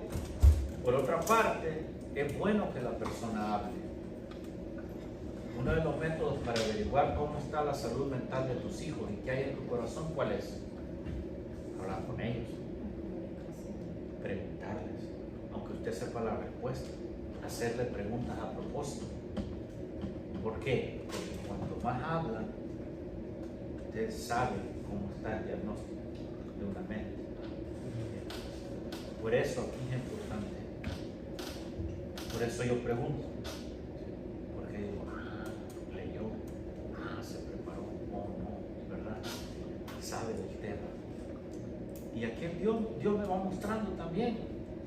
por otra parte, es bueno que la persona hable. Uno de los métodos para averiguar cómo está la salud mental de tus hijos y qué hay en tu corazón, ¿cuál es? Hablar con ellos, preguntarles, aunque usted sepa la respuesta, hacerle preguntas a propósito. ¿Por qué? Porque cuanto más hablan, usted sabe cómo está el diagnóstico de una mente. Por eso aquí es importante. Por eso yo pregunto. Porque digo, leyó, se preparó, no, ¿verdad? Sabe del tema. Y aquí Dios me va mostrando también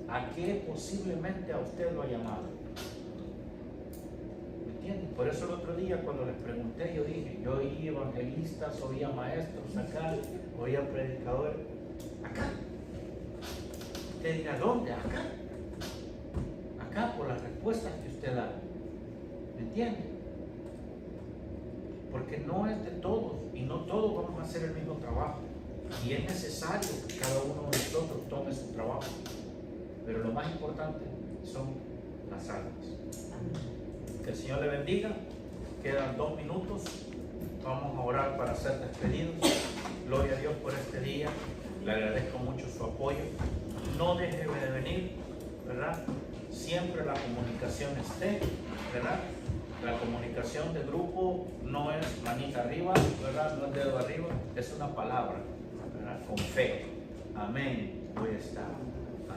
a qué posiblemente a usted lo ha llamado. ¿Me entienden? Por eso el otro día cuando les pregunté, yo dije, yo oí evangelistas, oía maestros acá, oía predicadores acá. Usted dirá, ¿dónde? Acá. Acá por las respuestas que usted da. ¿Me entiende? Porque no es de todos y no todos vamos a hacer el mismo trabajo. Y es necesario que cada uno de nosotros tome su trabajo. Pero lo más importante son las almas. Que el Señor le bendiga. Quedan 2 minutos. Vamos a orar para ser despedidos. Gloria a Dios por este día. Le agradezco mucho su apoyo. No deje de venir, ¿verdad? Siempre la comunicación esté, ¿verdad? La comunicación de grupo no es manita arriba, ¿verdad? No es dedo arriba, es una palabra, ¿verdad? Con fe. Amén, voy a estar.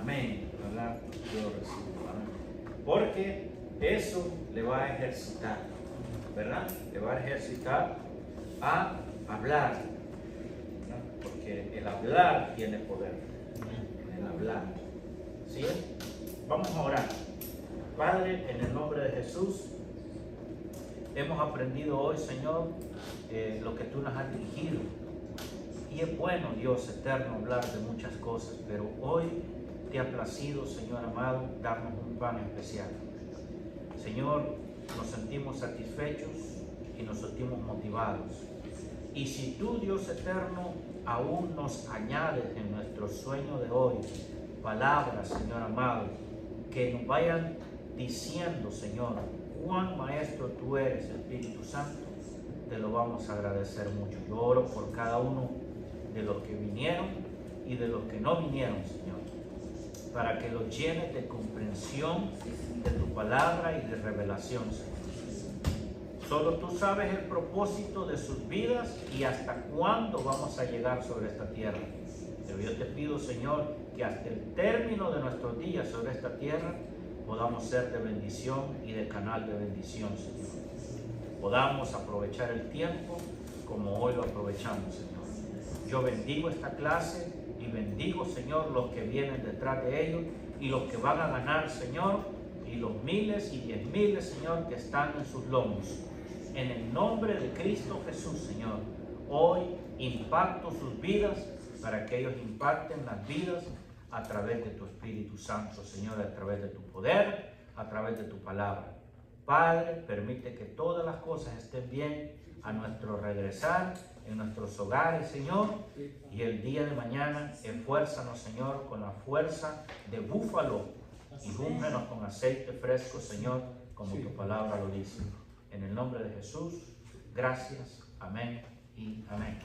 Amén, ¿verdad? Yo lo recibo, amén. Porque eso le va a ejercitar, ¿verdad? Le va a ejercitar a hablar, ¿verdad? Porque el hablar tiene poder. El hablar. ¿Sí? Vamos a orar. Padre, en el nombre de Jesús, hemos aprendido hoy, Señor, lo que tú nos has dirigido. Y es bueno, Dios eterno, hablar de muchas cosas, pero hoy te ha placido, Señor amado, darnos un pan especial. Señor, nos sentimos satisfechos y nos sentimos motivados. Y si tú, Dios eterno, aún nos añades en nuestro sueño de hoy palabras, Señor amado, que nos vayan diciendo, Señor, cuán maestro tú eres, Espíritu Santo, te lo vamos a agradecer mucho. Yo oro por cada uno de los que vinieron y de los que no vinieron, Señor, para que los llenes de comprensión de tu palabra y de revelación, Señor. Solo tú sabes el propósito de sus vidas y hasta cuándo vamos a llegar sobre esta tierra. Pero yo te pido, Señor, que hasta el término de nuestros días sobre esta tierra podamos ser de bendición y de canal de bendición, Señor. Podamos aprovechar el tiempo como hoy lo aprovechamos, Señor. Yo bendigo esta clase y bendigo, Señor, los que vienen detrás de ellos y los que van a ganar, Señor, y los miles y 10,000, Señor, que están en sus lomos. En el nombre de Cristo Jesús, Señor, hoy impacto sus vidas para que ellos impacten las vidas a través de tu Espíritu Santo, Señor, a través de tu poder, a través de tu palabra. Padre, permite que todas las cosas estén bien a nuestro regresar, en nuestros hogares, Señor, y el día de mañana esfuérzanos, Señor, con la fuerza de búfalo y úngenos con aceite fresco, Señor, como tu palabra lo dice. En el nombre de Jesús, gracias, amén y amén.